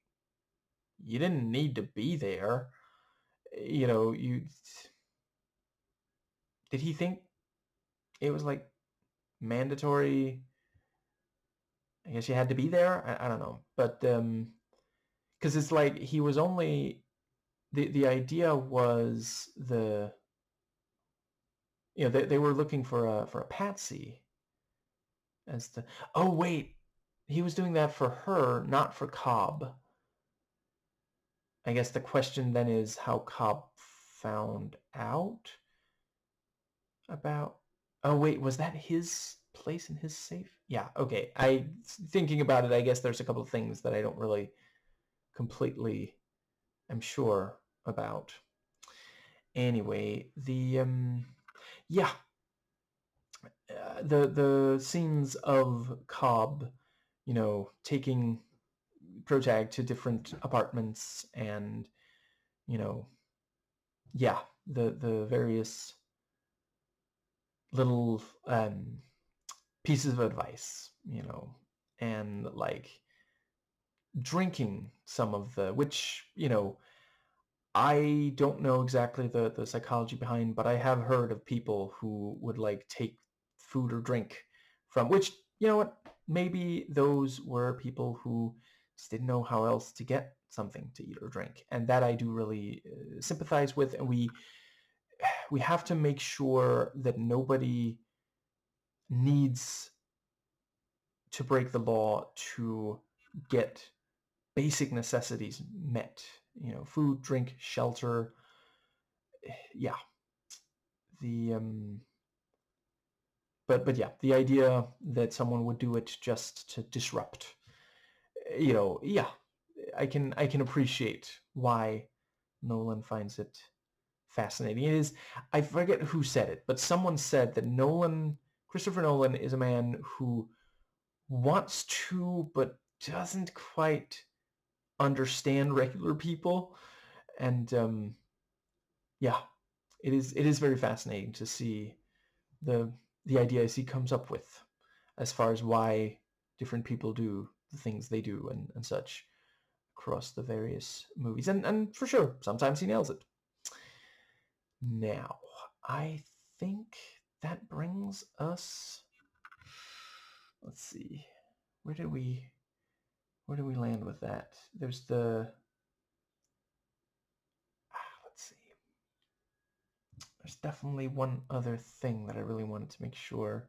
you didn't need to be there. You did he think it was like mandatory? I guess you had to be there. I don't know, but because it's like he was only the idea was they were looking for a patsy as the... Oh wait, he was doing that for her, not for Cobb. I guess the question then is how Cobb found out about... Oh wait, was that his place in his safe? Yeah, okay. Thinking about it, I guess there's a couple of things that I don't really completely am sure about. Anyway, yeah. the scenes of Cobb, taking Protag to different apartments, and you know, yeah, the various little pieces of advice, and like drinking some of the, which, I don't know exactly the psychology behind, but I have heard of people who would like take food or drink from, which, you know what, maybe those were people who just didn't know how else to get something to eat or drink. And that I do really sympathize with. And we have to make sure that nobody needs to break the law to get basic necessities met. Food, drink, shelter. Yeah, the but yeah, the idea that someone would do it just to disrupt, yeah, I can appreciate why Nolan finds it fascinating. It is, I forget who said it, but someone said that Christopher Nolan is a man who wants to but doesn't quite understand regular people. And yeah, it is very fascinating to see the the ideas he comes up with as far as why different people do the things they do, and such across the various movies. And for sure, sometimes he nails it. Now, I think that brings us, let's see, where did we land with that? There's let's see. There's definitely one other thing that I really wanted to make sure.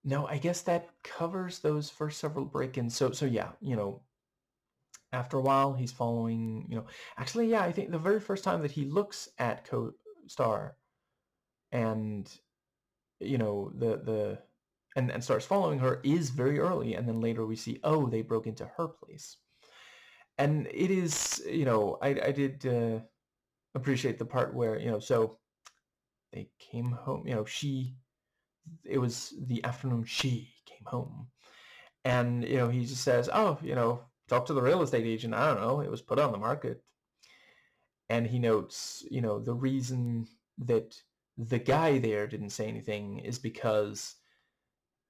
No, I guess that covers those first several break-ins. So yeah, after a while he's following, actually, yeah, I think the very first time that he looks at Co-Star and the and starts following her is very early, and then later we see, oh, they broke into her place. And it is, I did appreciate the part where, so they came home, it was the afternoon she came home. And, he just says, oh, talk to the real estate agent. I don't know. It was put on the market. And he notes, the reason that the guy there didn't say anything is because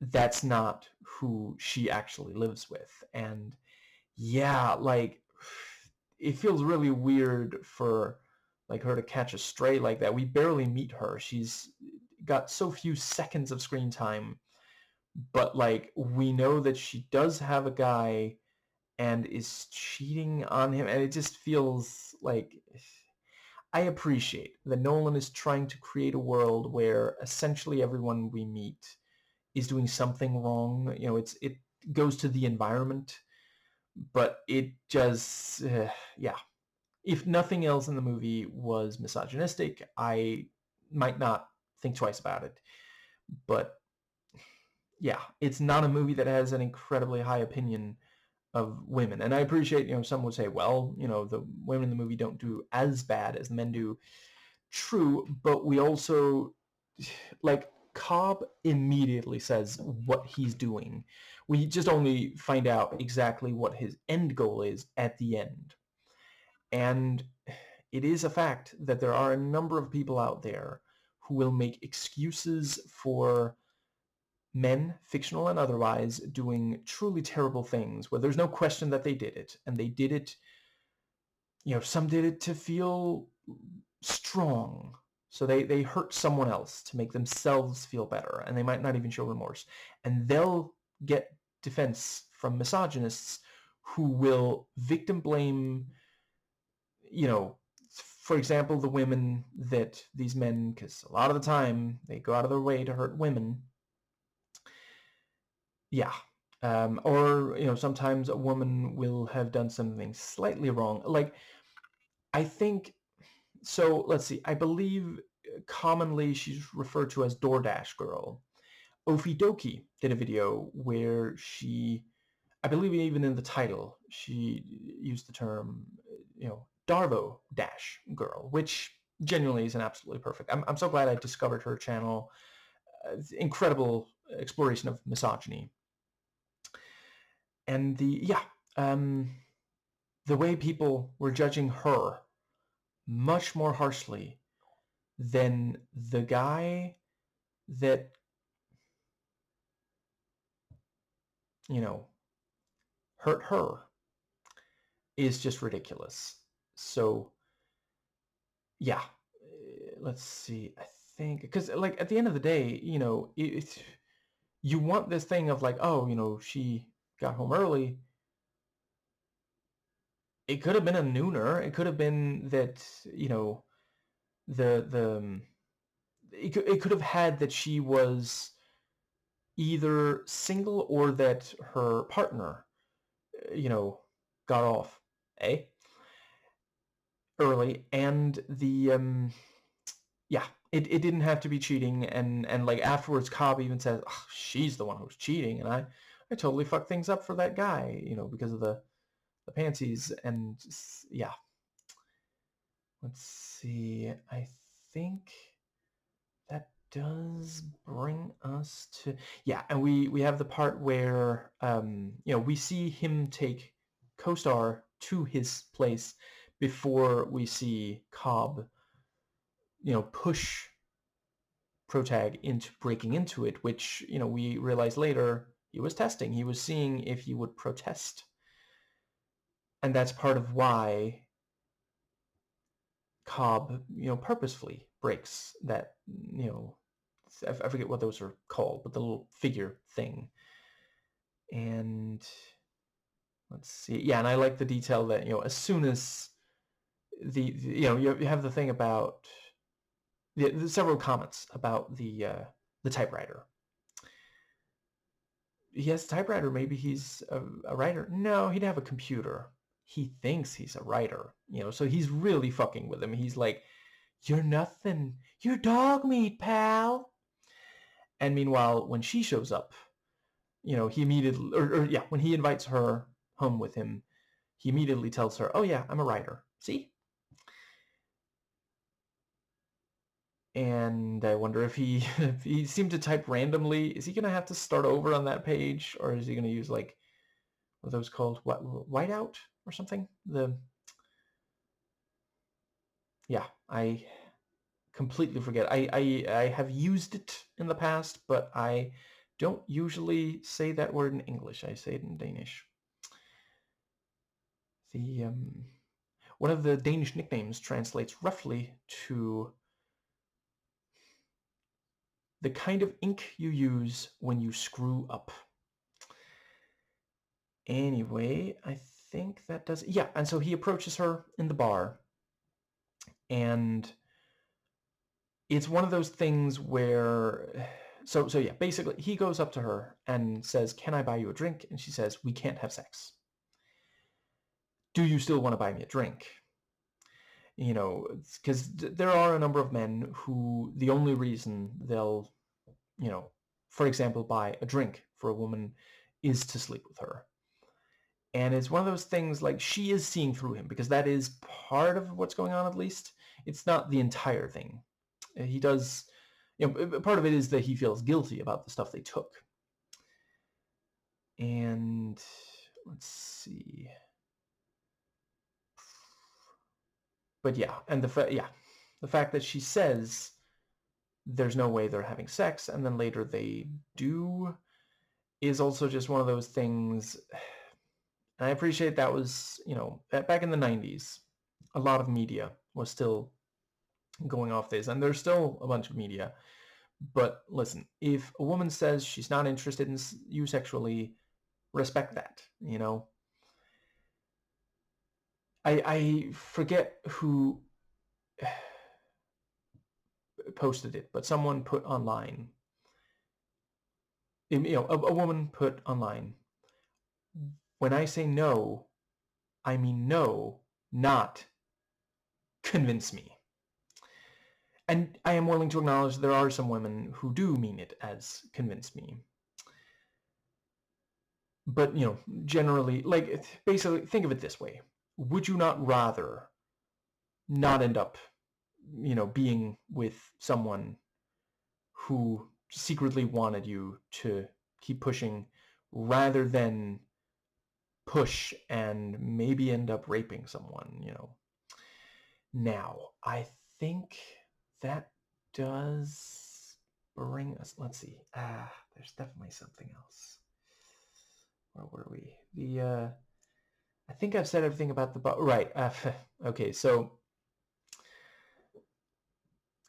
that's not who she actually lives with. And yeah, like, it feels really weird for like her to catch a stray like that. We barely meet her. She's got so few seconds of screen time, but like we know that she does have a guy and is cheating on him, and it just feels like, I appreciate that Nolan is trying to create a world where essentially everyone we meet is doing something wrong. It goes to the environment, but it just yeah. If nothing else in the movie was misogynistic, I might not think twice about it. But yeah, it's not a movie that has an incredibly high opinion of women. And I appreciate, some would say, well, the women in the movie don't do as bad as the men do. True, but we also, like, Cobb immediately says what he's doing. We just only find out exactly what his end goal is at the end. And it is a fact that there are a number of people out there who will make excuses for men, fictional and otherwise, doing truly terrible things where there's no question that they did it. And they did it, some did it to feel strong. So they hurt someone else to make themselves feel better, and they might not even show remorse. And they'll get defense from misogynists who will victim blame, for example, the women that these men, because a lot of the time they go out of their way to hurt women. Yeah. Or, sometimes a woman will have done something slightly wrong. Like, I think, so let's see, I believe commonly she's referred to as DoorDash Girl. Ofidoki did a video where she, I believe even in the title, she used the term, Darvo Dash Girl, which genuinely is an absolutely perfect. I'm so glad I discovered her channel. incredible exploration of misogyny. And the way people were judging her much more harshly than the guy that, hurt her is just ridiculous. So, yeah, let's see. I think because like at the end of the day, you want this thing of like, oh, she got home early. It could have been a nooner. It could have been that, the it could have had that she was either single or that her partner, got off, early, and it didn't have to be cheating, and like afterwards Cobb even says, oh, she's the one who's cheating, and I totally fucked things up for that guy, because of the pansies, and yeah. Let's see, I think that does bring us to, yeah, and we have the part where we see him take co-star to his place before we see Cobb push Protag into breaking into it, which we realize later he was testing. He was seeing if he would protest, and that's part of why Cobb purposefully breaks that, I forget what those are called, but the little figure thing. And let's see, yeah, and I like the detail that as soon as you have the thing about the several comments about the typewriter. He has a typewriter. Maybe he's a writer. No, he'd have a computer. He thinks he's a writer, so he's really fucking with him. He's like, you're nothing. You're dog meat, pal. And meanwhile, when she shows up, he immediately, when he invites her home with him, he immediately tells her, oh yeah, I'm a writer. See? And I wonder if he seemed to type randomly. Is he going to have to start over on that page, or is he going to use like, what are those called? What, whiteout or something? Yeah, I completely forget. I have used it in the past, but I don't usually say that word in English. I say it in Danish. The one of the Danish nicknames translates roughly to the kind of ink you use when you screw up. Anyway, I think that does, yeah, and so he approaches her in the bar, and it's one of those things where, so yeah, basically he goes up to her and says, can I buy you a drink? And she says, we can't have sex. Do you still want to buy me a drink? Because there are a number of men who the only reason they'll, for example, buy a drink for a woman is to sleep with her. And it's one of those things like she is seeing through him, because that is part of what's going on, at least. It's not the entire thing. He does, part of it is that he feels guilty about the stuff they took. And let's see. But yeah, and the fact that she says there's no way they're having sex, and then later they do, is also just one of those things. And I appreciate that was, back in the 90s, a lot of media was still going off this, and there's still a bunch of media. But listen, if a woman says she's not interested in you sexually, respect that, I forget who posted it, but someone put online, a woman put online, when I say no, I mean no, not convince me. And I am willing to acknowledge there are some women who do mean it as convince me. But, generally, like, basically, think of it this way. Would you not rather not end up, being with someone who secretly wanted you to keep pushing rather than push and maybe end up raping someone, you know. Now, I think that does bring us, let's see. There's definitely something else. Where were we? I think I've said everything about the right. Okay, so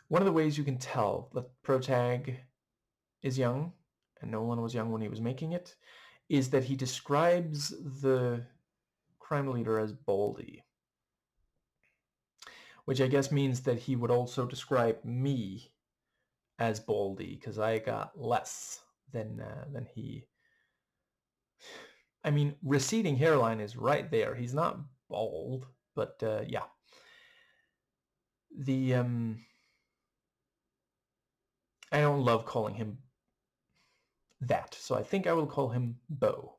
one of the ways you can tell that Protag is young, and Nolan was young when he was making it, is that he describes the crime leader as Baldy, which I guess means that he would also describe me as Baldy because I got less than he. I mean, receding hairline is right there. He's not bald, but yeah. The I don't love calling him that, so I think I will call him Bo,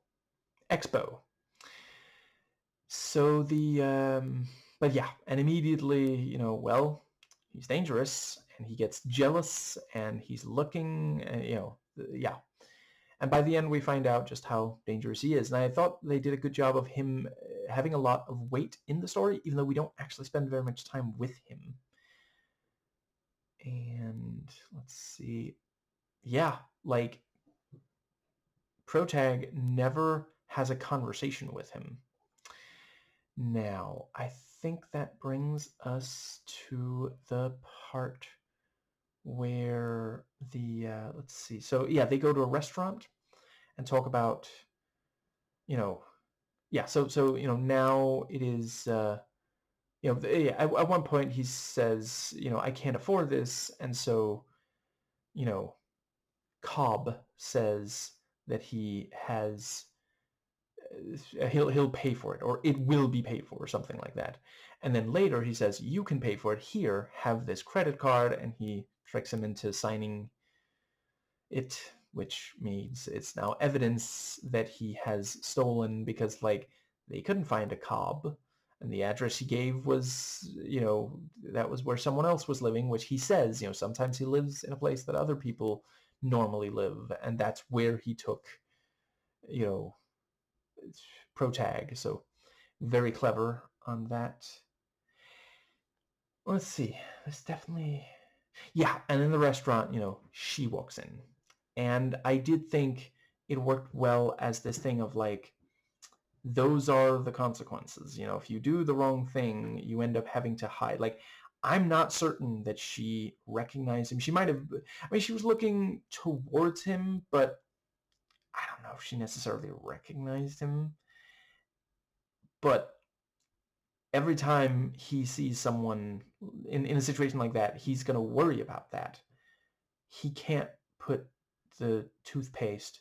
Expo. So but yeah, and immediately, you know, well, he's dangerous, and he gets jealous, and he's looking, you know, yeah. And by the end, we find out just how dangerous he is. And I thought they did a good job of him having a lot of weight in the story, even though we don't actually spend very much time with him. And let's see. Yeah, like Protag never has a conversation with him. Now, I think that brings us to the part where let's see. So yeah, they go to a restaurant and talk about, you know, yeah. So you know, now it is, you know, at one point he says, you know, I can't afford this, and so, you know, Cobb says that he has he'll pay for it, or it will be paid for, or something like that. And then later he says, you can pay for it, here, have this credit card, and he tricks him into signing it, which means it's now evidence that he has stolen, because like they couldn't find a Cobb, and the address he gave was, you know, that was where someone else was living, which he says, you know, sometimes he lives in a place that other people normally live, and that's where he took, you know, Protag. So very clever on that. Let's see. There's definitely, yeah. And in the restaurant, you know, she walks in, and I did think it worked well as this thing of like, those are the consequences. You know, if you do the wrong thing, you end up having to hide. Like, I'm not certain that she recognized him. She might have. I mean, she was looking towards him, but I don't know if she necessarily recognized him. But every time he sees someone in a situation like that, he's going to worry about that. He can't put the toothpaste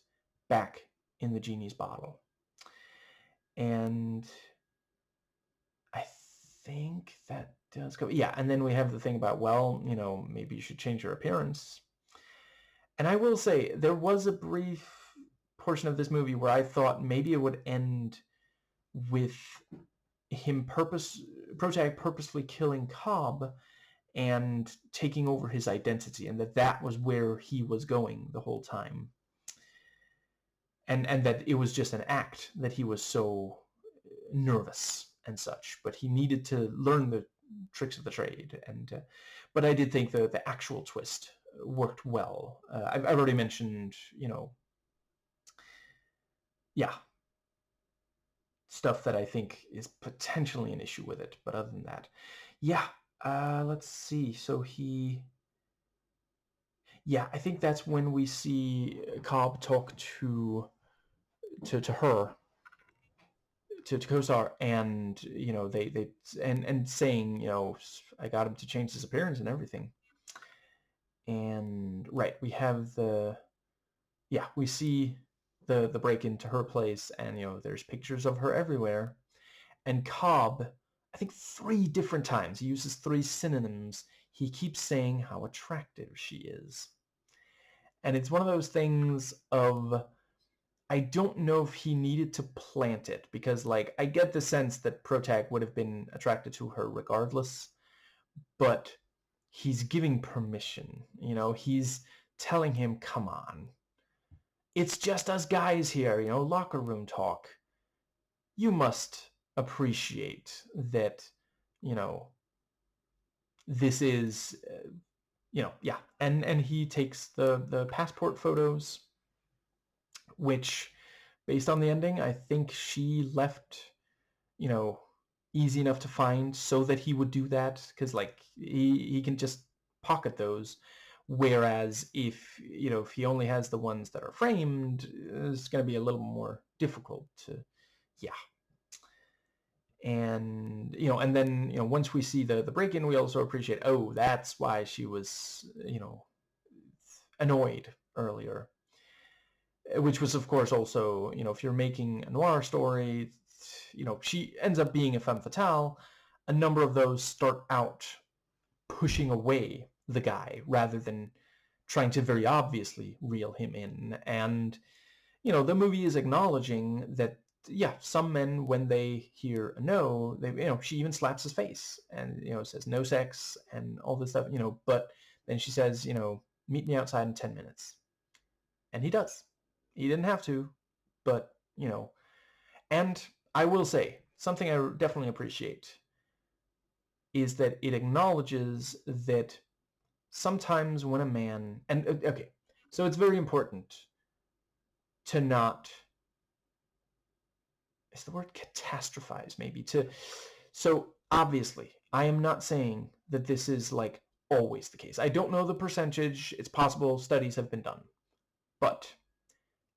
back in the genie's bottle. And I think that does go. Yeah, and then we have the thing about, well, you know, maybe you should change your appearance. And I will say, there was a brief portion of this movie where I thought maybe it would end with him Protag purposefully killing Cobb and taking over his identity, and that was where he was going the whole time, and that it was just an act, that he was so nervous and such, but he needed to learn the tricks of the trade. And but I did think the actual twist worked well. I've already mentioned, you know, yeah, stuff that I think is potentially an issue with it, but other than that, yeah. Let's see. So yeah, I think that's when we see Cobb talk to her, to Kosar, and you know, they and saying, you know, I got him to change his appearance and everything. And right, we have we see the break into her place, and you know, there's pictures of her everywhere. And Cobb, I think 3 different times, he uses 3 synonyms. He keeps saying how attractive she is. And it's one of those things of, I don't know if he needed to plant it, because like, I get the sense that Protag would have been attracted to her regardless, but he's giving permission. You know, he's telling him, come on, it's just us guys here, locker room talk. You must appreciate that, you know, this is, yeah. And he takes the passport photos, which, based on the ending, I think she left, you know, easy enough to find so that he would do that, because like he can just pocket those. Whereas if he only has the ones that are framed, it's going to be a little more difficult to, yeah. And then once we see the break-in, we also appreciate, oh, that's why she was annoyed earlier, which was of course also, if you're making a noir story, she ends up being a femme fatale. A number of those start out pushing away the guy rather than trying to very obviously reel him in. And the movie is acknowledging that, yeah, some men, when they hear a no, she even slaps his face and says no sex and all this stuff, but then she says, meet me outside in 10 minutes, and he does. He didn't have to, but and I will say something I definitely appreciate is that it acknowledges that sometimes when a man, and okay, so it's very important to not, is the word catastrophize, maybe, so obviously I am not saying that this is like always the case. I don't know the percentage. It's possible studies have been done, but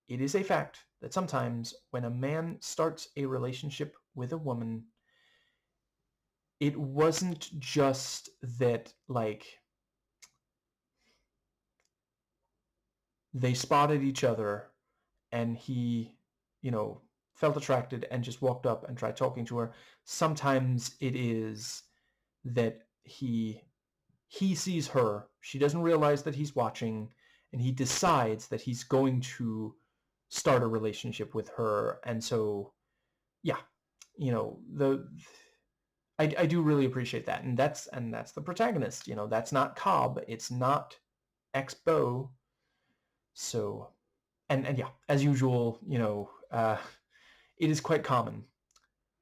it is a fact that sometimes when a man starts a relationship with a woman, it wasn't just that, like, they spotted each other and he, felt attracted and just walked up and tried talking to her. Sometimes it is that he sees her, she doesn't realize that he's watching, and he decides that he's going to start a relationship with her. And so, yeah, I do really appreciate that. And that's the protagonist. That's not Cobb. It's not ex-Beau. So, and yeah, as usual, it is quite common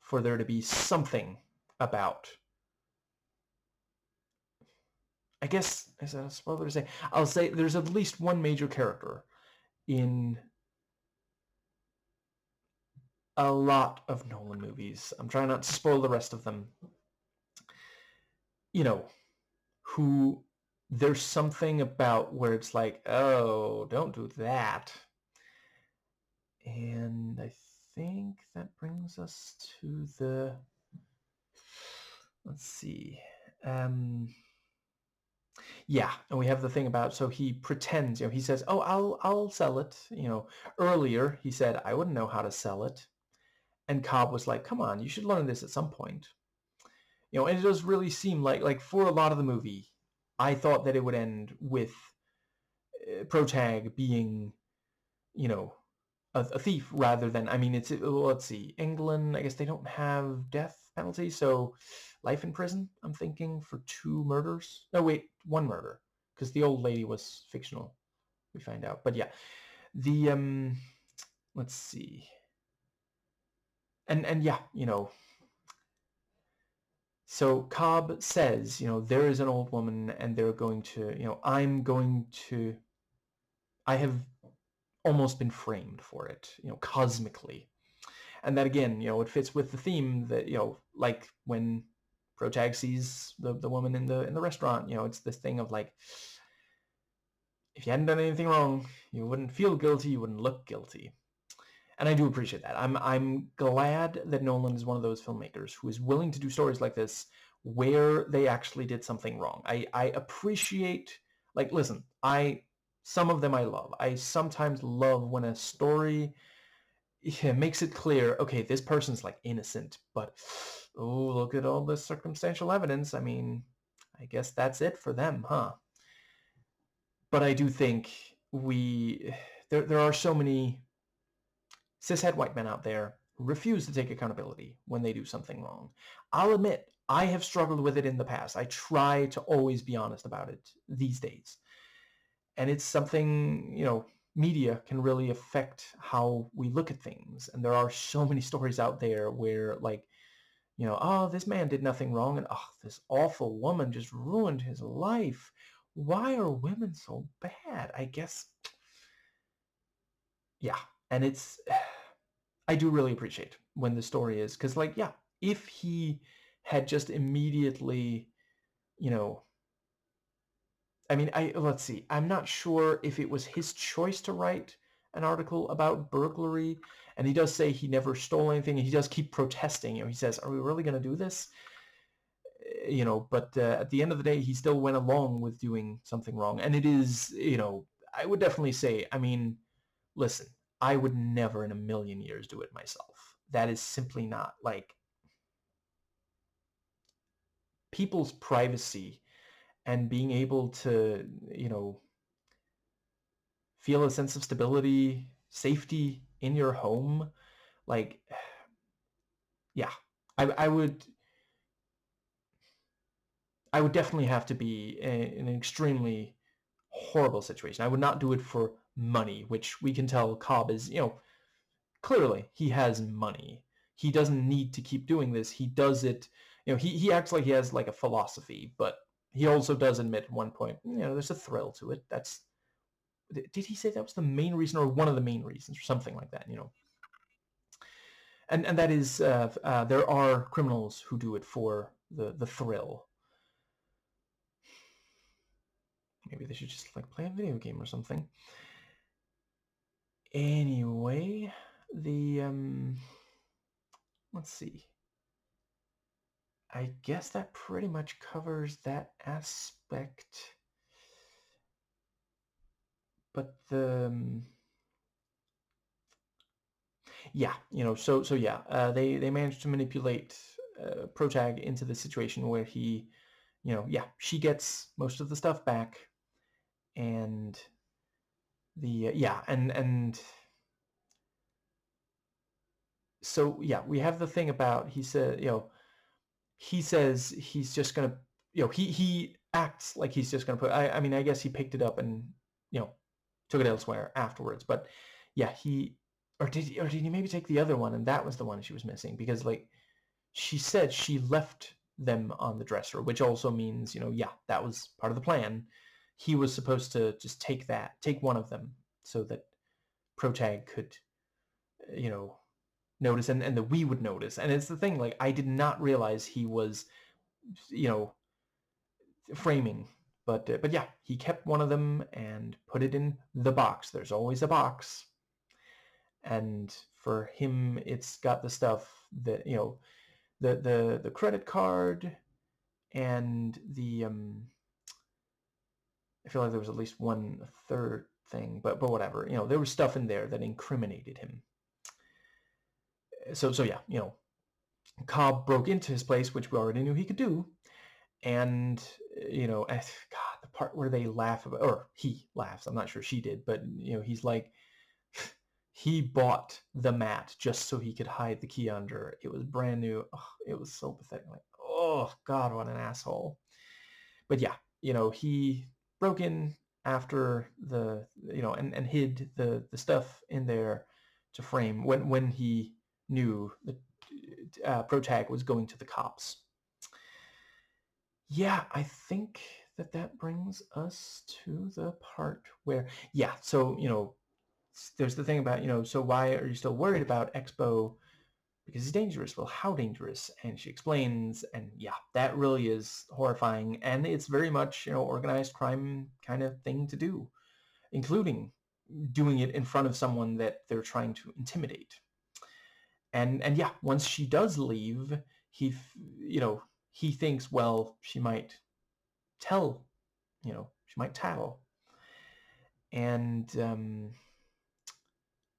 for there to be something about, I guess, is that a spoiler to say? I'll say there's at least one major character in a lot of Nolan movies. I'm trying not to spoil the rest of them. Who, there's something about where it's like, oh, don't do that. And I think that brings us to let's see. Yeah, and we have the thing about, so he pretends, he says, oh, I'll sell it. Earlier he said, I wouldn't know how to sell it. And Cobb was like, come on, you should learn this at some point. And it does really seem like for a lot of the movie, I thought that it would end with Protag being, a thief rather than, I mean, it's, let's see, England, I guess they don't have death penalty, so life in prison, I'm thinking, for 2 murders. No, wait, 1 murder, because the old lady was fictional, we find out. But yeah, the, let's see. And yeah, so Cobb says, there is an old woman and they're going to, I have almost been framed for it, cosmically. And that, again, it fits with the theme that, like when Protag sees the woman in the restaurant, it's this thing of like, if you hadn't done anything wrong, you wouldn't feel guilty, you wouldn't look guilty. And I do appreciate that. I'm glad that Nolan is one of those filmmakers who is willing to do stories like this where they actually did something wrong. I appreciate, like, listen, some of them I love. I sometimes love when a story makes it clear, okay, this person's like innocent, but oh, look at all the circumstantial evidence. I mean, I guess that's it for them, huh? But I do think there are so many cishet white men out there who refuse to take accountability when they do something wrong. I'll admit, I have struggled with it in the past. I try to always be honest about it these days. and it's something, media can really affect how we look at things. And there are so many stories out there where, like, oh, this man did nothing wrong, and oh, this awful woman just ruined his life. Why are women so bad? I guess, yeah. And I do really appreciate when the story is, because, like, yeah, if he had just immediately, you know, I mean, let's see. I'm not sure if it was his choice to write an article about burglary, and he does say he never stole anything, and he does keep protesting. He says, "Are we really going to do this?" But at the end of the day, he still went along with doing something wrong, and it is, I would definitely say, I mean, listen, I would never in a million years do it myself. That is simply not, like, people's privacy and being able to, feel a sense of stability, safety in your home. Like, yeah, I would definitely have to be in an extremely horrible situation. I would not do it for money, which we can tell Cobb is, clearly he has money. He doesn't need to keep doing this. He does it, he acts like he has like a philosophy, but he also does admit at one point, there's a thrill to it. Did he say that was the main reason or one of the main reasons or something like that, And that is, there are criminals who do it for the thrill. Maybe they should just like play a video game or something. Anyway, let's see. I guess that pretty much covers that aspect. But yeah, so yeah, they managed to manipulate Protag into the situation where he, yeah, she gets most of the stuff back, and yeah, and so yeah, we have the thing about, he said, he says he's just gonna, he acts like he's just gonna put, I mean, I guess he picked it up and, took it elsewhere afterwards, but yeah, or did he maybe take the other one, and that was the one she was missing, because, like, she said she left them on the dresser, which also means, yeah, that was part of the plan. He was supposed to just take one of them so that Protag could, notice, and that we would notice. And it's the thing, like, I did not realize he was, framing, but yeah, he kept one of them and put it in the box. There's always a box, and for him, it's got the stuff that, the credit card, and I feel like there was at least one third thing, but whatever, there was stuff in there that incriminated him. So yeah, Cobb broke into his place, which we already knew he could do, and God, the part where they laugh about, or he laughs, I'm not sure she did, but he's like, he bought the mat just so he could hide the key under. It was brand new. Oh, it was so pathetic. Like, oh God, what an asshole. But yeah, he broke in after the, and hid the stuff in there to frame when he knew that Protag was going to the cops. Yeah, I think that brings us to the part where, yeah, so, there's the thing about, so why are you still worried about Expo? Because he's dangerous. Well, how dangerous? And she explains, and yeah, that really is horrifying, and it's very much, organized crime kind of thing to do, including doing it in front of someone that they're trying to intimidate. And yeah, once she does leave, he, he thinks, well, she might tell, she might tattle. And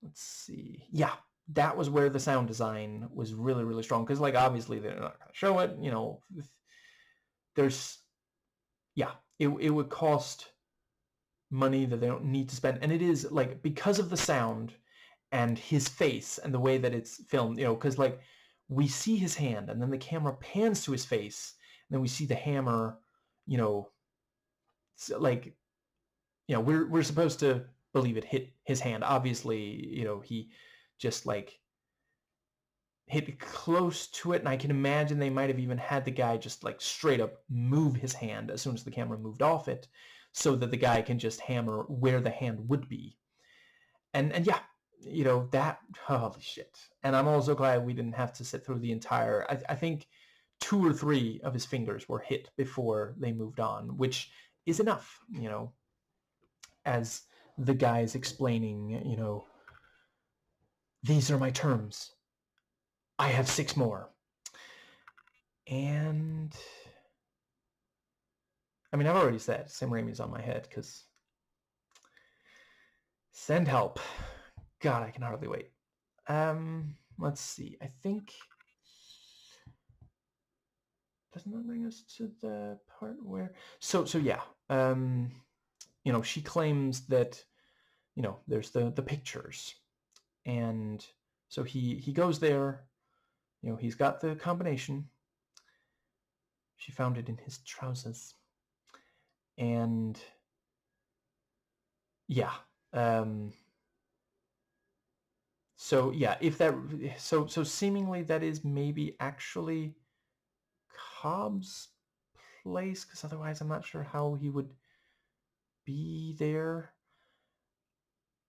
let's see. Yeah, that was where the sound design was really, really strong. Because, like, obviously they're not going to show it. There's, yeah, it would cost money that they don't need to spend. And it is, like, because of the sound and his face and the way that it's filmed, because, like, we see his hand and then the camera pans to his face and then we see the hammer, like, we're supposed to believe it hit his hand. Obviously, he just like hit close to it, and I can imagine they might have even had the guy just like straight up move his hand as soon as the camera moved off it, so that the guy can just hammer where the hand would be. And yeah, that, holy shit. And I'm also glad we didn't have to sit through the entire, I think 2 or 3 of his fingers were hit before they moved on, which is enough, as the guy's explaining, these are my terms. I have 6 more. And I mean, I've already said Sam Raimi's on my head because send help. God, I can hardly wait. Let's see. I think, doesn't that bring us to the part where, so yeah, she claims that, there's the pictures, and so he goes there, he's got the combination. She found it in his trousers, and yeah, so yeah, if that, so seemingly that is maybe actually Cobb's place, because otherwise I'm not sure how he would be there.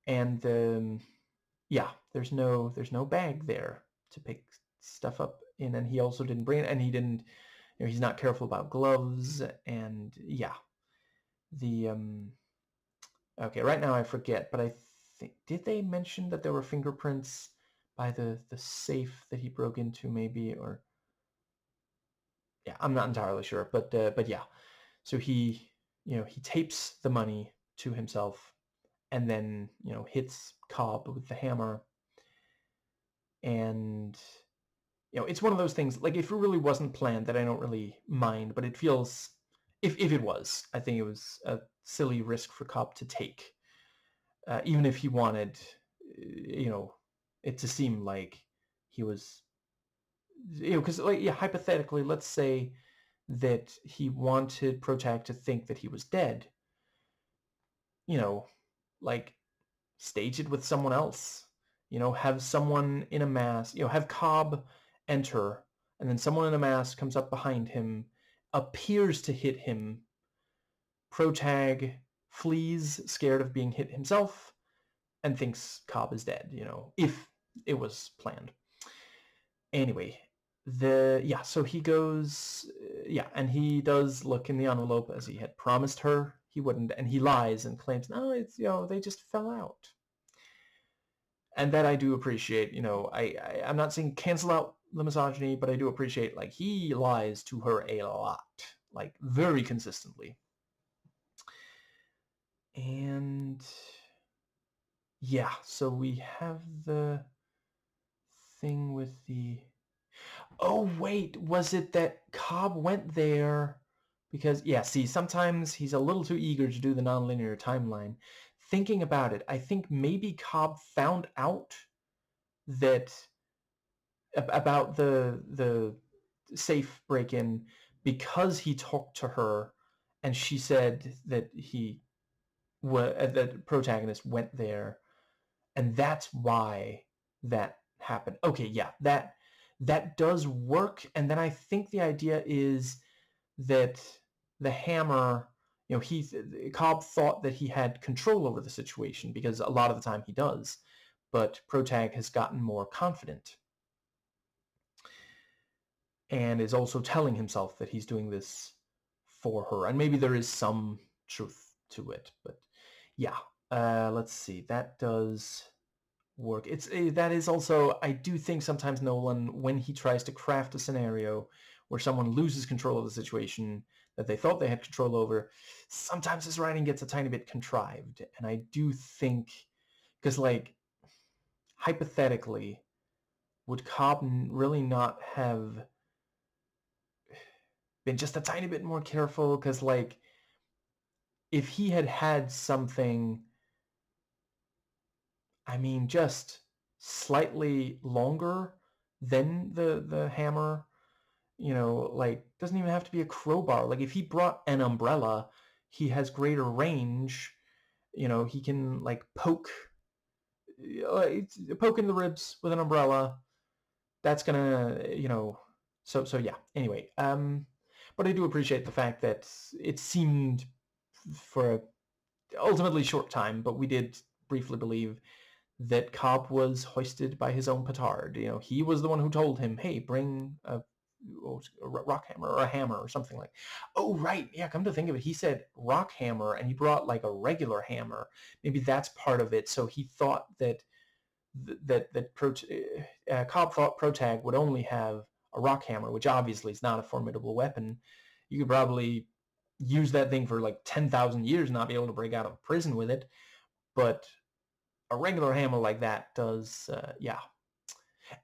And yeah, there's no bag there to pick stuff up in, and he also didn't bring it, and he didn't, he's not careful about gloves, and yeah, the okay, right now I forget, but I think, did they mention that there were fingerprints by the safe that he broke into, maybe? Or yeah, I'm not entirely sure, but yeah, so he tapes the money to himself, and then hits Cobb with the hammer. And it's one of those things, like, if it really wasn't planned, that I don't really mind, but it feels, if it was, I think it was a silly risk for Cobb to take, even if he wanted it to seem like he was, because, like, yeah, hypothetically, let's say that he wanted Protag to think that he was dead, like, stage it with someone else, have someone in a mask, have Cobb enter, and then someone in a mask comes up behind him, appears to hit him, Protag flees, scared of being hit himself, and thinks Cobb is dead, if it was planned. Anyway, so he goes, and he does look in the envelope, as he had promised her he wouldn't, and he lies and claims, no, it's, they just fell out. And that I do appreciate. I'm not saying cancel out the misogyny, but I do appreciate, like, he lies to her a lot, like, very consistently. And yeah, so we have the thing with the, oh wait, was it that Cobb went there because, yeah, see, sometimes he's a little too eager to do the nonlinear timeline. Thinking about it, I think maybe Cobb found out that about the safe break-in because he talked to her, and she said that that protagonist went there, and that's why that happened. Okay, yeah, that does work. And then I think the idea is that the hammer, Cobb thought that he had control over the situation, because a lot of the time he does, but Protag has gotten more confident and is also telling himself that he's doing this for her. And maybe there is some truth to it, but yeah. Let's see. That does work. That is also, I do think sometimes Nolan, when he tries to craft a scenario where someone loses control of the situation that they thought they had control over, sometimes his writing gets a tiny bit contrived. And I do think, because, like, hypothetically, would Cobb really not have been just a tiny bit more careful? Because, like, if he had had something, I mean, just slightly longer than the hammer, like, doesn't even have to be a crowbar. Like, if he brought an umbrella, he has greater range, he can like poke in the ribs with an umbrella. That's gonna, so yeah. Anyway, but I do appreciate the fact that it seemed for a ultimately short time, but we did briefly believe that Cobb was hoisted by his own petard. He was the one who told him, "Hey, bring a rock hammer or a hammer or something like." Oh, right. Yeah, come to think of it, he said rock hammer, and he brought like a regular hammer. Maybe that's part of it. So he thought that Cobb thought Protag would only have a rock hammer, which obviously is not a formidable weapon. You could probably use that thing for like 10,000 years and not be able to break out of prison with it. But a regular hammer like that does, yeah.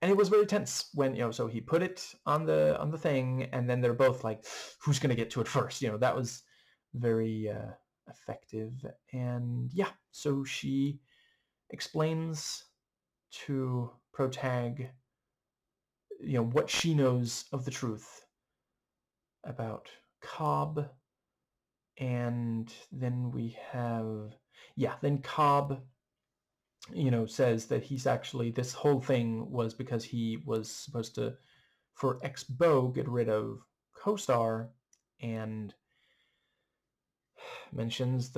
And it was very tense when, so he put it on the thing, and then they're both like, who's going to get to it first? That was very effective. And yeah, so she explains to Protag, what she knows of the truth about Cobb. And then we have, then Cobb, says that he's actually, this whole thing was because he was supposed to, for Ex-Bo, get rid of Co-Star, and mentions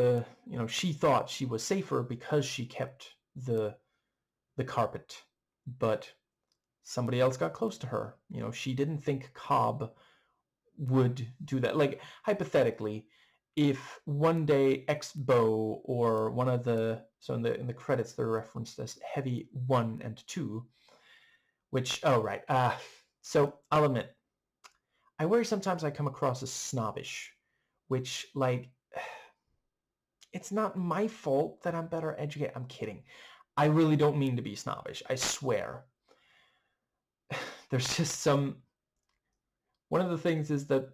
she thought she was safer because she kept the carpet, but somebody else got close to her. She didn't think Cobb would do that. Like, hypothetically, if one day Ex-Bo or one of the, so in the credits they're referenced as Heavy 1 and 2, which, oh right, so I'll admit, I worry sometimes I come across as snobbish, which, like, it's not my fault that I'm better educated. I'm kidding. I really don't mean to be snobbish, I swear. There's just one of the things is that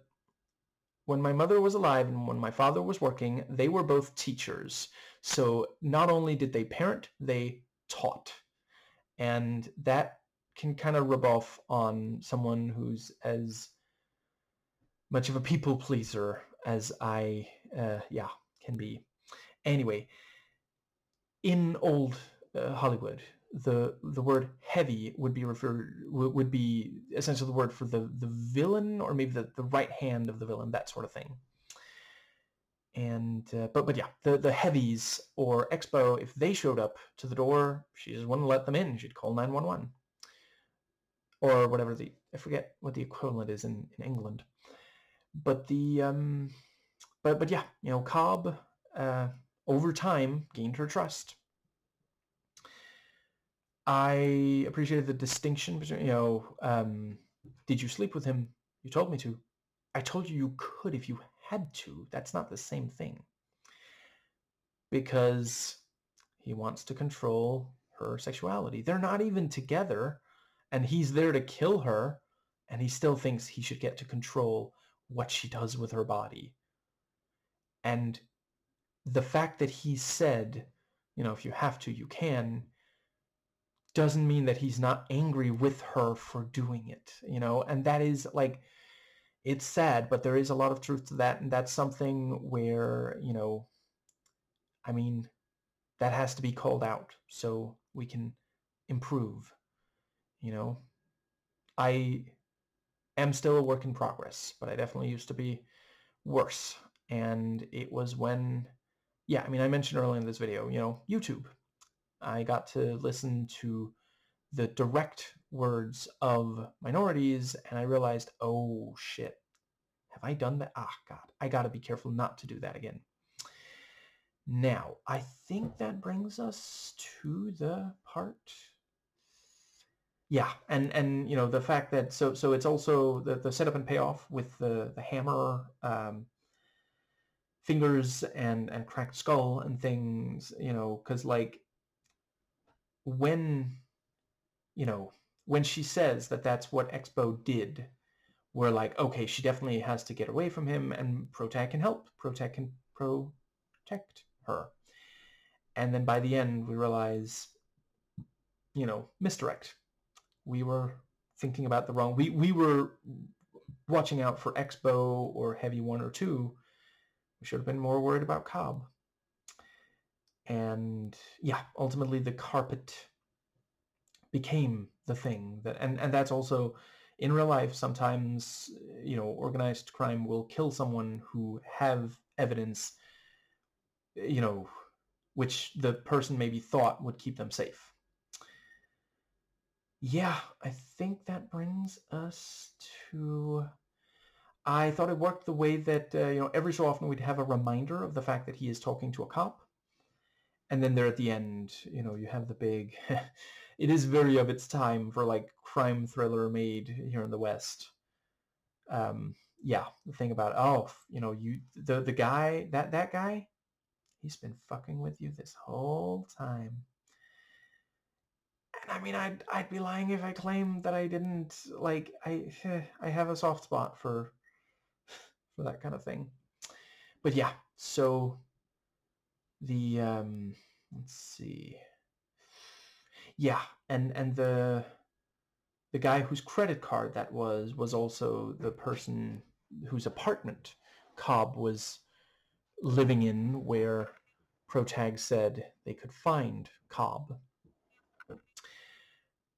when my mother was alive and when my father was working, they were both teachers. So not only did they parent, they taught. And that can kind of rub off on someone who's as much of a people pleaser as I, can be. Anyway, in old Hollywood, the word heavy would be essentially the word for the villain, or maybe the right hand of the villain, that sort of thing. And but yeah, the heavies or Expo, if they showed up to the door, she just wouldn't let them in. She'd call 911 or whatever I forget what the equivalent is in England. But but yeah, Cobb over time gained her trust. I appreciated the distinction between, did you sleep with him? You told me to. I told you you could if you had to. That's not the same thing. Because he wants to control her sexuality. They're not even together, and he's there to kill her, and he still thinks he should get to control what she does with her body. And the fact that he said, if you have to, you can, doesn't mean that he's not angry with her for doing it, and that is like, it's sad, but there is a lot of truth to that, and that's something where, I mean, that has to be called out so we can improve. I am still a work in progress, but I definitely used to be worse. And it was when, I mentioned earlier in this video, YouTube. I got to listen to the direct words of minorities, and I realized, oh shit, have I done that? Ah, God, I gotta be careful not to do that again. Now, I think that brings us to the part. Yeah, and the fact that so it's also the setup and payoff with the hammer, fingers and cracked skull and things, because like when when she says that that's what Expo did, we're like, okay, she definitely has to get away from him, and Protag can help. Protag can protect her. And then by the end, we realize, misdirect. We were thinking about the wrong. We were watching out for Expo or Heavy 1 or 2. We should have been more worried about Cobb. And yeah, ultimately the carpet became the thing that, and that's also in real life. Sometimes, organized crime will kill someone who have evidence, you know, which the person maybe thought would keep them safe. Yeah, I think that brings us to... I thought it worked the way that, every so often we'd have a reminder of the fact that he is talking to a cop. And then there at the end, you have the big... it is very of its time for like crime thriller made here in the West. Yeah, the thing about, the guy, that guy, he's been fucking with you this whole time. And I mean, I'd be lying if I claimed that I didn't. Like, I have a soft spot for that kind of thing. But yeah, so the let's see. Yeah, and the guy whose credit card that was also the person whose apartment Cobb was living in, where Protag said they could find Cobb.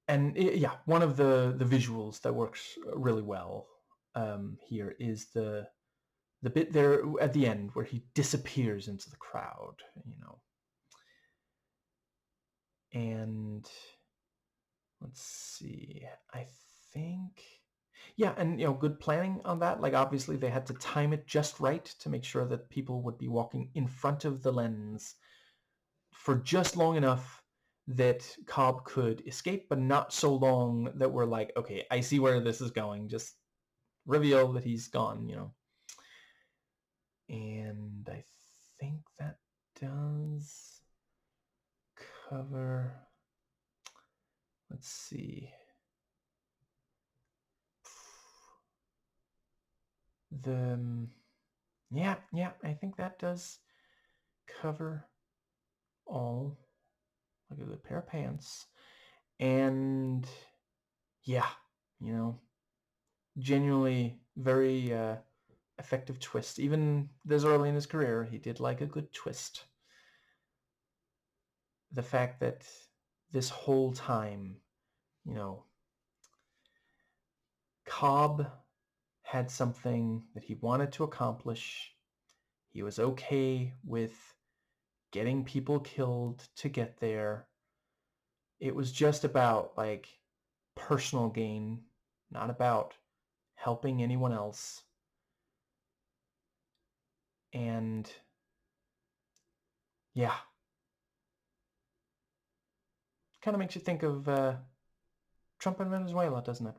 And yeah, one of the visuals that works really well here is the bit there at the end where he disappears into the crowd, and let's see, I think... Yeah, and good planning on that. Like, obviously they had to time it just right to make sure that people would be walking in front of the lens for just long enough that Cobb could escape, but not so long that we're like, okay, I see where this is going. Just reveal that he's gone, And I think that does cover... Let's see. Yeah, I think that does cover all. Like a good pair of pants. And yeah, genuinely very effective twist. Even this early in his career, he did like a good twist. The fact that this whole time, Cobb had something that he wanted to accomplish. He was okay with getting people killed to get there. It was just about like personal gain, not about helping anyone else. And yeah, kind of makes you think of Trump in Venezuela, doesn't it?